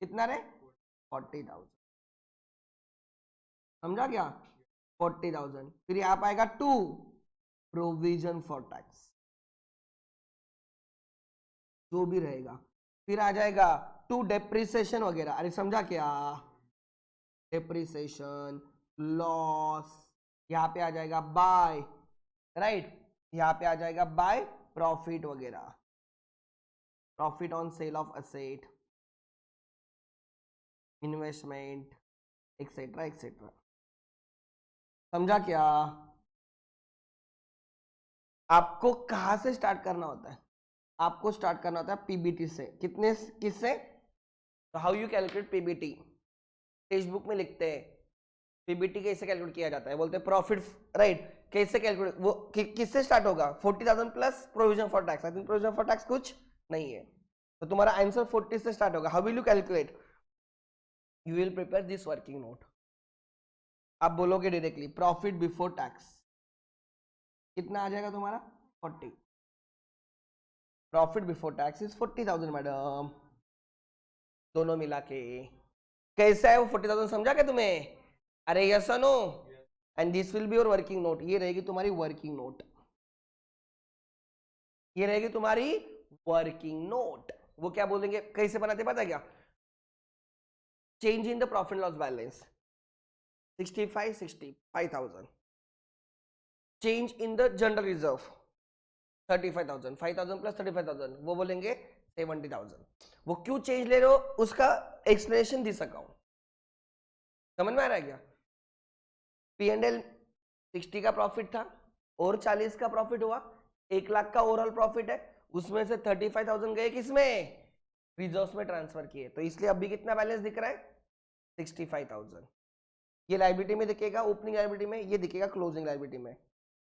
कितना रे? 40,000. समझा क्या? 40,000. फिर यहां पर आएगा टू प्रोविजन फॉर टैक्स, जो भी रहेगा. फिर आ जाएगा टू डेप्रिसिएशन वगैरह. अरे समझा क्या? Depreciation, loss. यहां पे आ जाएगा बाय, राइट. यहां पे आ जाएगा बाय प्रॉफिट वगैरह, profit on sale of asset, investment, etcetera etcetera. समझा क्या? आपको कहां से स्टार्ट करना होता है? आपको स्टार्ट करना होता है पीबीटी से. कितने किससे? तो how you calculate PBT? Text book में लिखते हैं पीबीटी कैसे कैलकुलेट किया जाता है, बोलते हैं प्रॉफिट, राइट. कैसे कैलकुलेट, वो किससे स्टार्ट होगा? 40,000 plus provision for tax. I think provision for tax कुछ नहीं है, तो तुम्हारा आंसर 40 से स्टार्ट होगा. How will you calculate? You will prepare this working note. आप बोलोगे डायरेक्टली प्रॉफिट बिफोर टैक्स कितना आ जाएगा तुम्हारा? 40. Profit before tax is 40,000 madam. दोनों मिला के कैसा है वो 40,000? समझा क्या तुम्हें? अरे यस और no? And this will be your working note. ये रहेगी तुम्हारी वर्किंग नोट, ये रहेगी तुम्हारी वर्किंग नोट. वो क्या बोलेंगे, कैसे बनाते पता है क्या? Change in the profit loss balance 65,000. Change in the general reserve 35,000. 5,000 plus 35,000 वो बोलेंगे 70,000। वो क्यों चेंज ले रहे हो उसका एक्सप्लेनेशन दिस अकाउंट। समझ में आ रहा है क्या? P&L 60 का प्रॉफिट था और 40 का प्रॉफिट हुआ, 1 लाख का ओवरऑल प्रॉफिट है, उसमें से 35,000 गए किसमें? रिजर्व्स में ट्रांसफर किए, तो इसलिए अभी कितना बैलेंस दिख रहा है? 65,000। ये लायबिलिटी में दिखेगा, ओपनिंग लायबिलिटी में, ये दिखेगा क्लोजिंग लायबिलिटी में।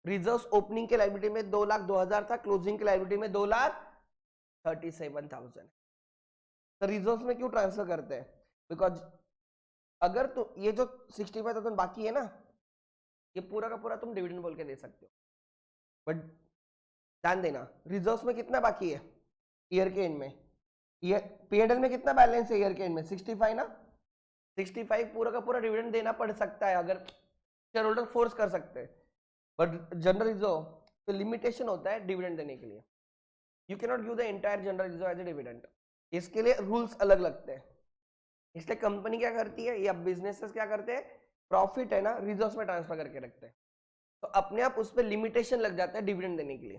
रिजर्व्स ओपनिंग के लायबिलिटी में 2,02,000 था, क्लोजिंग के लायबिलिटी में 2,37,000। तो रिजर्व्स में क्यों ट्रांसफर करते हैं? बिकॉज अगर तो ये जो 65,000 बाकी है ना, ये पूरा का पूरा तुम डिविडेंड बोल के दे सकते हो, बट ध्यान देना रिजर्व्स में कितना बाकी है ईयर के एंड में, P&L में कितना बैलेंस है ईयर के एंड में? 65 ना, 65 पूरा का पूरा डिविडेंड देना पड़ सकता है अगर शेयर होल्डर फोर्स कर सकते हैं, बट जनरल रिजर्व तो लिमिटेशन होता है डिविडेंड देने के लिए। You can not give the entire general reserve as a dividend, इसके लिए रूल्स अलग लगते हैं। इसलिए कंपनी क्या करती है या बिजनेसेस क्या करते हैं, प्रॉफिट है ना रिजर्व्स में ट्रांसफर करके रखते हैं, तो अपने आप उस पर लिमिटेशन लग जाता है डिविडेंड देने के लिए।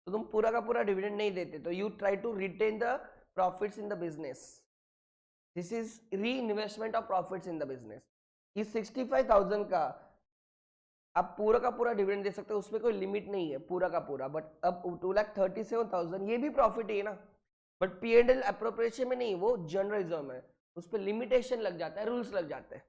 तो तुम पूरा का पूरा डिविडेंड नहीं देते, तो you try to retain the profits in the business, this is reinvestment of profits in the business. इस 65,000 का आप पूरा का पूरा डिविडेंड दे सकते हो, उसमें कोई लिमिट नहीं है पूरा का पूरा, बट अब 2,37,000 ये भी प्रॉफिट ही है ना, बट P&L अप्रोप्रिएशन में नहीं, वो जनरल रिजर्व में, उस पर लिमिटेशन लग जाता है, रूल्स लग जाते हैं,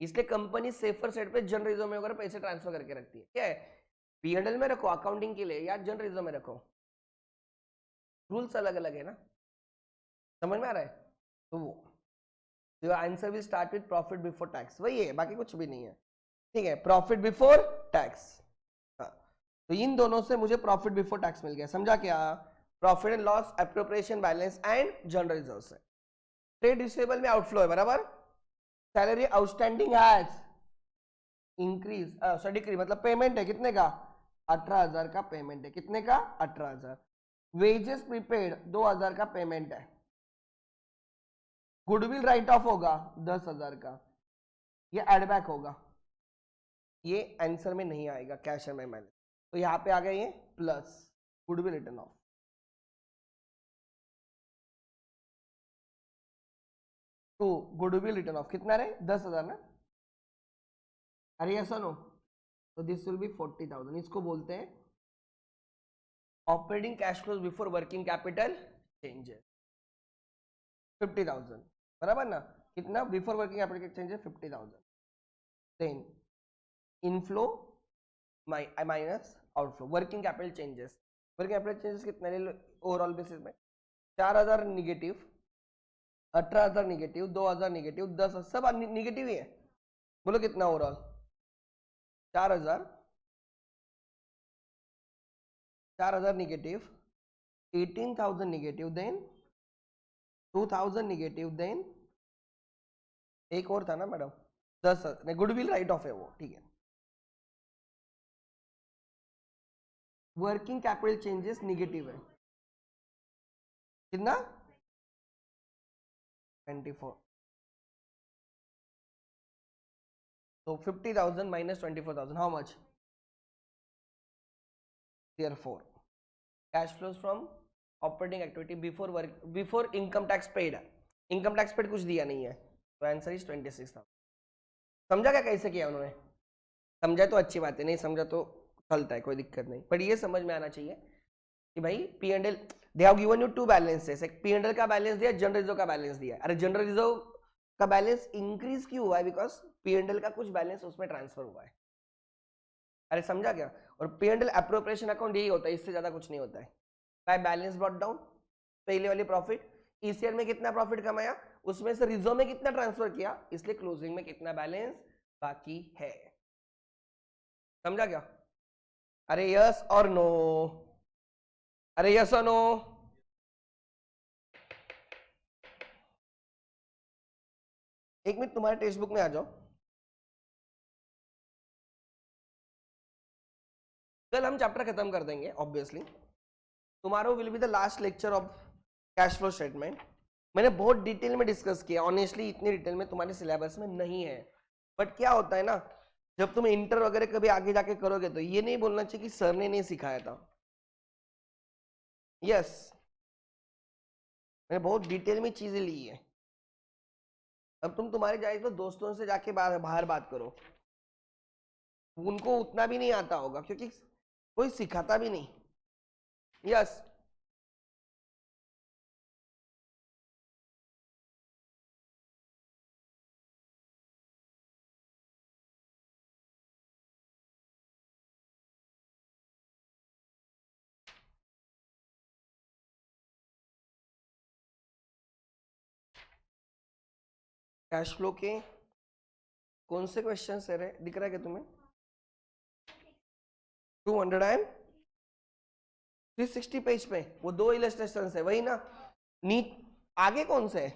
इसलिए कंपनी सेफर साइड पे जनरल रिजर्व में वगैरह पैसे ट्रांसफर करके रखती है। क्या है, P&L में रखो अकाउंटिंग के लिए या जनरल रिजर्व में रखो, रूल्स अलग अलग है ना, समझ में आ रहा है? तो वो your answer will start with profit before tax, वही है, बाकी कुछ भी नहीं है, ठीक है, प्रॉफिट बिफोर टैक्स। तो इन दोनों से मुझे प्रॉफिट बिफोर टैक्स मिल गया, समझा क्या? Profit and loss, appropriation balance and general reserve से। ट्रेड रिसीवेबल में आउटफ्लो है बराबर, salary outstanding has increase decrease, मतलब पेमेंट है कितने का? 18,000 का पेमेंट है, कितने का? 18,000। वेजेस प्रीपेड 2,000 का पेमेंट है, गुडविल राइट ऑफ होगा 10,000 का, ये एडबैक होगा, ये आंसर में नहीं आएगा कैश एम आई माइनस, तो यहाँ पे आ गया ये प्लस गुडविल रिटर्न ऑफ। तो गुडविल रिटर्न ऑफ कितना रहे? 10,000 ना, अरे ऐसा नो, तो दिस विल बी 40,000, इसको बोलते हैं operating cash flows before working capital changes. 50,000 बराबर ना, कितना before working capital changes? 50,000। Then inflow minus outflow, working capital changes, working capital changes कितने ओवरऑल बेसिस में? 4,000 निगेटिव, 18,000 निगेटिव, 2,000 निगेटिव, 10 सब निगेटिव ही है, बोलो कितना overall? 4,000, 4,000 negative, 18,000 negative, then 2,000 negative, then एक और था ना मैडम 10 गुडविल राइट ऑफ है वो, ठीक है। वर्किंग कैपिटल चेंजेस निगेटिव है कितना? 24, तो 50,000 minus 24,000 how much? Therefore cash flows from operating activity before income tax paid, income tax paid कुछ दिया नहीं है, तो आंसर इज 26,000। समझा क्या कैसे किया उन्होंने? समझा तो अच्छी बात है, नहीं समझा तो चलता है, कोई दिक्कत नहीं, पर ये समझ में आना चाहिए कि भाई P&L they have given you two balances, एक P&L का बैलेंस दिया, जनरल रिजर्व का बैलेंस दिया। अरे जनरल रिजर्व का बैलेंस इंक्रीज क्यों हुआ है? बिकॉज P&L का कुछ बैलेंस उसमें ट्रांसफर हुआ है। अरे समझा क्या? और P&L अप्रोप्रिएशन अकाउंट यही होता है, इससे ज्यादा कुछ नहीं होता है। बाय बैलेंस ब्रॉट डाउन, पहले वाली प्रॉफिट, इस ईयर में कितना प्रॉफिट कमाया, उसमें से रिजर्व में कितना ट्रांसफर किया, इसलिए क्लोजिंग में कितना बैलेंस बाकी है। समझा क्या? अरे यस और नो, अरे यस और नो। एक मिनट तुम्हारे टेक्स्ट बुक में आ जाओ, कल हम चैप्टर खत्म कर देंगे obviously, tomorrow will be the last lecture of cash flow statement. मैंने बहुत डिटेल में डिस्कस किया, ऑनेस्टली इतनी डिटेल में तुम्हारे सिलेबस में नहीं है, बट क्या होता है ना, जब तुम इंटर वगैरह कभी आगे जाके करोगे तो ये नहीं बोलना चाहिए कि सर ने नहीं सिखाया था। यस मैंने बहुत डिटेल में चीजें ली है। अब तुम तुम्हारे जाए तो दोस्तों से जाके बाहर बात करो, उनको उतना भी नहीं आता होगा क्योंकि कोई सिखाता भी नहीं। यस, कैश फ्लो के कौन से क्वेश्चन है रे, दिख रहा है क्या तुम्हें? 200 एंड 360 पेज पे वो दो इलस्ट्रेशन है, वही ना? नीट आगे कौन से है?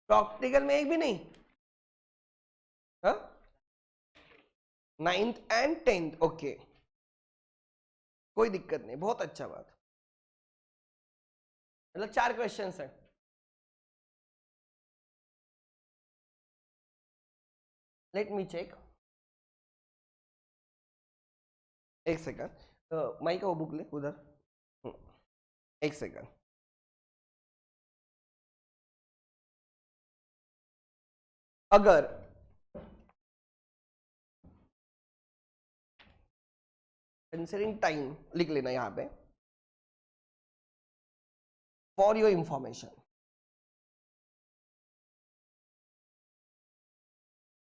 प्रैक्टिकल में एक भी नहीं? हाँ, 9th एंड 10th, ओके, कोई दिक्कत नहीं, बहुत अच्छा बात। मतलब 4 क्वेश्चन है। लेट मी चेक, एक सेकंड, माई का वो बुक ले उधर। एक सेकंड, अगर कंसिडरिंग टाइम लिख लेना यहां पे, फॉर योर इंफॉर्मेशन,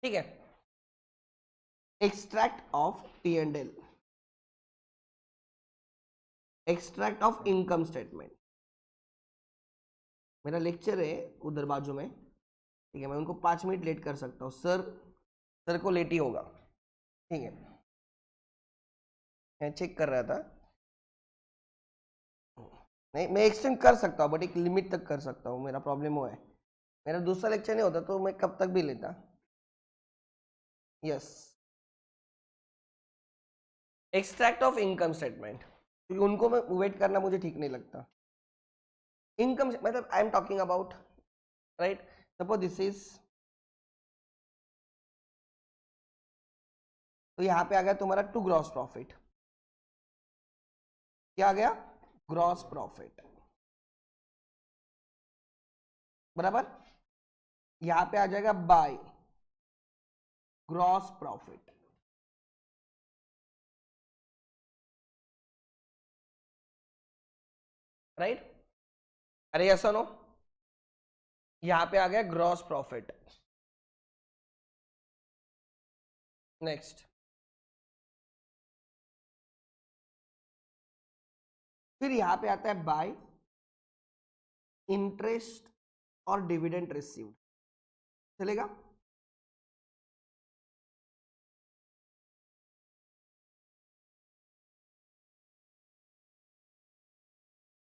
ठीक है? Extract of T and L, extract of income statement. मेरा लेक्चर है उधर बाजू में, ठीक है? मैं उनको 5 मिनट लेट कर सकता हूँ, सर को लेट ही होगा, ठीक है? मैं चेक कर रहा था, नहीं मैं एक्सटेंड कर सकता हूँ बट एक लिमिट तक कर सकता हूँ, मेरा प्रॉब्लम वो है। मेरा दूसरा लेक्चर नहीं होता तो मैं कब तक भी लेता। Yes, extract of income statement, क्योंकि उनको मैं वेट करना मुझे ठीक नहीं लगता। इनकम मतलब I am talking about, right? Suppose this is, तो यहाँ पे आ गया तुम्हारा टू ग्रॉस प्रॉफिट, क्या आ गया? ग्रॉस प्रॉफिट, बराबर। यहाँ पे आ जाएगा बाय ग्रॉस प्रॉफिट, राइट? अरे ऐसा नो, यहाँ पे आ गया ग्रॉस प्रॉफिट। नेक्स्ट, फिर यहाँ पे आता है बाय इंटरेस्ट और डिविडेंड रिसीव्ड, चलेगा?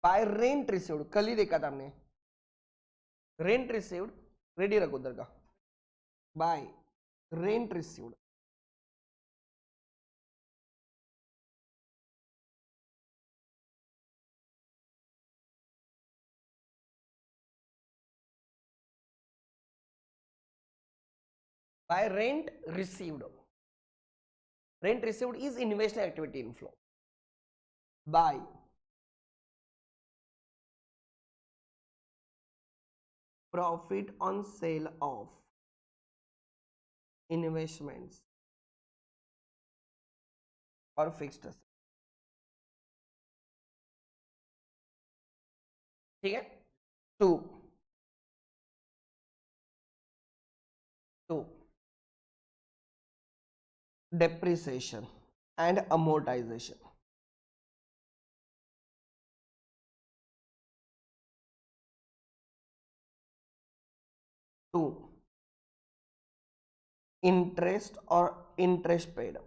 बाय रेंट रिसीव्ड, कल ही देखा था हमने, रेंट रिसीव्ड, रेडी रखो उधर का, by rent received, by rent received, rent received is investment activity inflow, by profit on sale of investments और फिक्स्ड असेट, ठीक है? To to depreciation and amortization, to interest और इंटरेस्ट पेड।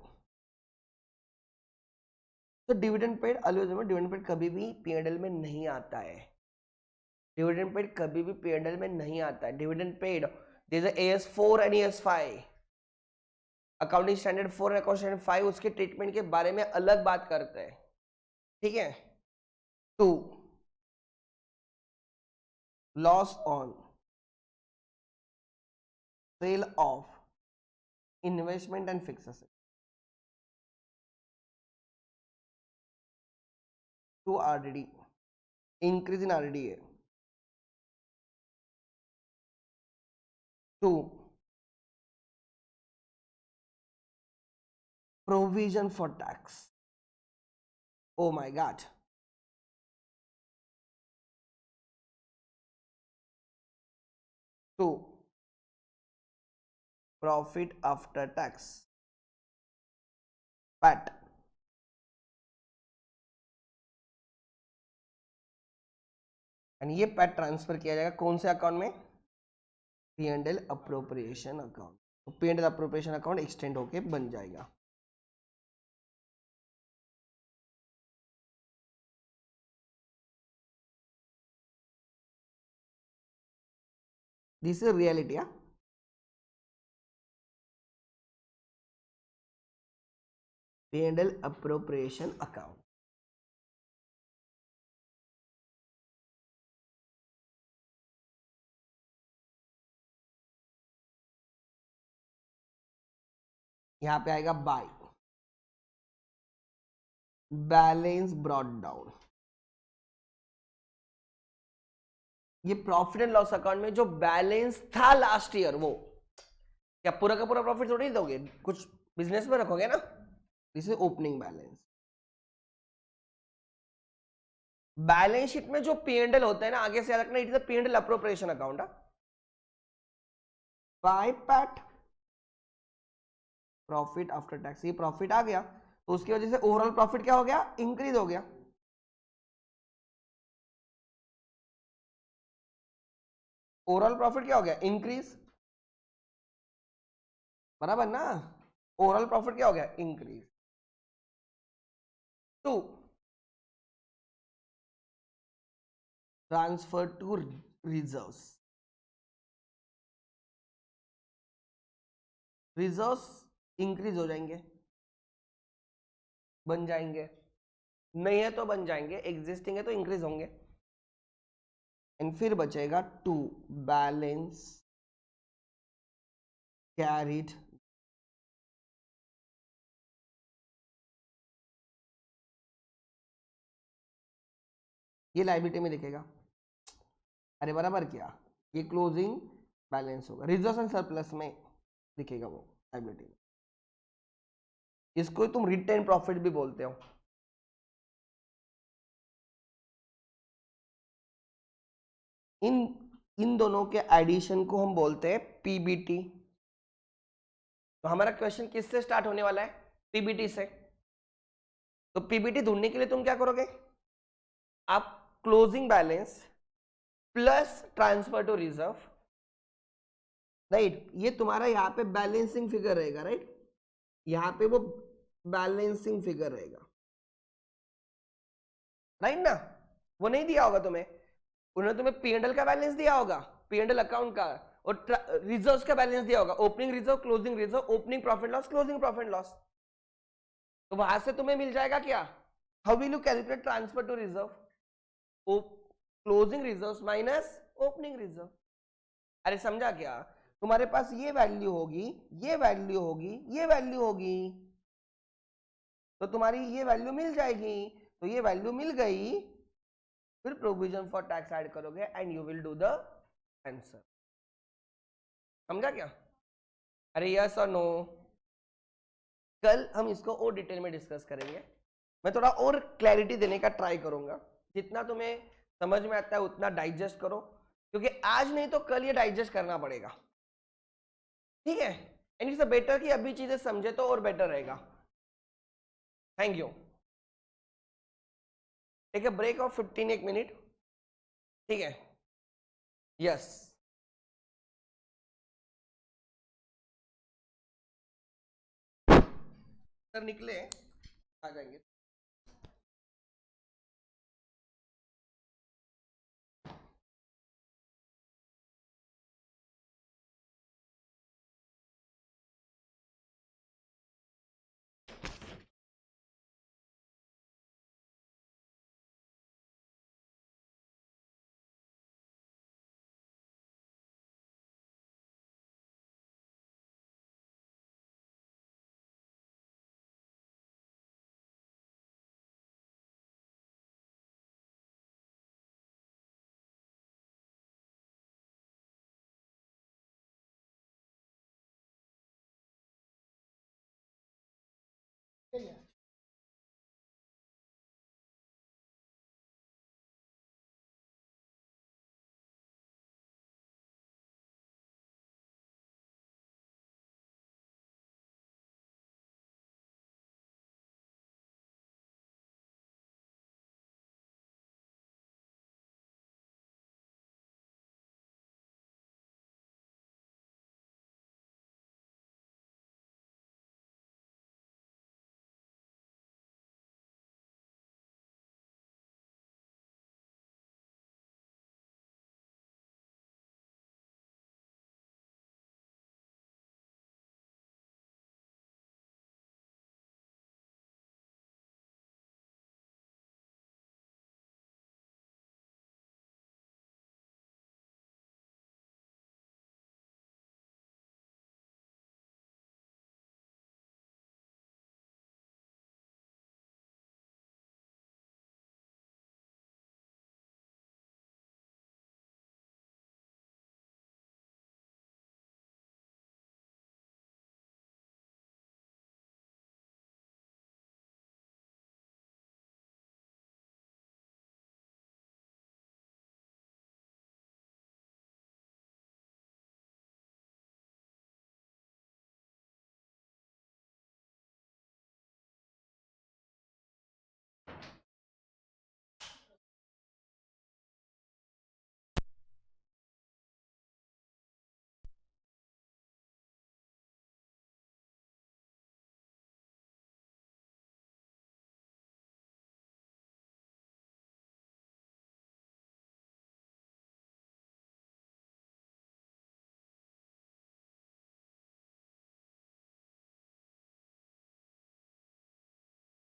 तो dividend paid always, dividend paid कभी भी पीएनएल में नहीं आता है, डिविडेंड पेड कभी भी पीएनएल में नहीं आता है। Dividend paid there is AS4 and AS5, accounting standard 4 और अकाउंटिंग स्टैंडर्ड 5 उसके ट्रीटमेंट के बारे में अलग बात करते हैं, ठीक है? To loss on sale of investment and fix asset, to RDD, increase in RDA, to provision for tax. Oh my god. 2 profit after tax, PAT. And ये पैट ट्रांसफर किया जाएगा कौन से अकाउंट में? P&L appropriation account. तो P&L अप्रोप्रिएशन अकाउंट एक्सटेंड होके बन जाएगा. This is reality. P&L appropriation account. यहां पे आएगा बाय, बैलेंस ब्रॉट डाउन. ये प्रॉफिट एंड लॉस अकाउंट में जो बैलेंस था लास्ट ईयर, वो क्या पूरा का पूरा प्रॉफिट थोड़ी दोगे, कुछ बिजनेस में रखोगे ना. This is opening balance. Balance sheet में जो P&L होता है ना, आगे से याद रखना, it is a P&L appropriation account. By PAT profit after tax. ये प्रॉफिट आ गया तो उसकी वजह से ओवरऑल प्रॉफिट क्या हो गया? इंक्रीज हो गया. ओवरऑल प्रॉफिट क्या हो गया? इंक्रीज. बराबर ना? ओवरऑल प्रॉफिट क्या हो गया? Increase. 2 transfer to reserves. Reserves increase हो जाएंगे, बन जाएंगे. नहीं है तो बन जाएंगे, एग्जिस्टिंग है तो इंक्रीज होंगे. एंड फिर बचेगा 2 बैलेंस कैरिड. ये लायबिलिटी में दिखेगा. अरे बराबर क्या, ये क्लोजिंग बैलेंस होगा. रिजर्व एंड सरप्लस में दिखेगा वो लायबिलिटी में. इसको तुम रिटेन प्रॉफिट भी बोलते हो. इन दोनों के एडिशन को हम बोलते हैं पीबीटी. तो हमारा क्वेश्चन किससे स्टार्ट होने वाला है? पीबीटी से. तो पीबीटी ढूंढने के लिए तुम क्या करोगे? आप closing balance plus transfer to reserve, right. ये तुम्हारा यहाँ पे बैलेंसिंग फिगर रहेगा, राइट. यहाँ पे वो बैलेंसिंग फिगर रहेगा, राइट ना. वो नहीं दिया होगा तुम्हें, उन्होंने तुम्हें P&L का बैलेंस दिया होगा, P&L अकाउंट का, और रिजर्व्स का बैलेंस दिया होगा, opening reserve, closing reserve, opening profit loss, closing profit loss. तो वहां से तुम्हें मिल जाएगा क्या? How will you calculate transfer to reserve? Closing reserves minus opening reserve. अरे समझा क्या? तुम्हारे पास ये वैल्यू होगी, ये वैल्यू होगी, ये वैल्यू होगी, तो तुम्हारी ये वैल्यू मिल जाएगी. तो ये वैल्यू मिल गई, फिर प्रोविजन फॉर टैक्स ऐड करोगे and you will do the answer. समझा क्या? अरे यस और नो? कल हम इसको और डिटेल में डिस्कस करेंगे. मैं थोड़ा और क्लैरिटी देने का ट्राई करूंगा. जितना तुम्हें समझ में आता है उतना डाइजेस्ट करो, क्योंकि आज नहीं तो कल ये डाइजेस्ट करना पड़ेगा. ठीक है? एंड इट्स बेटर कि अभी चीजें समझे तो और बेटर रहेगा. Thank you. Take a break of 15 एक मिनट. ठीक है? यस. सर निकले, आ जाएंगे.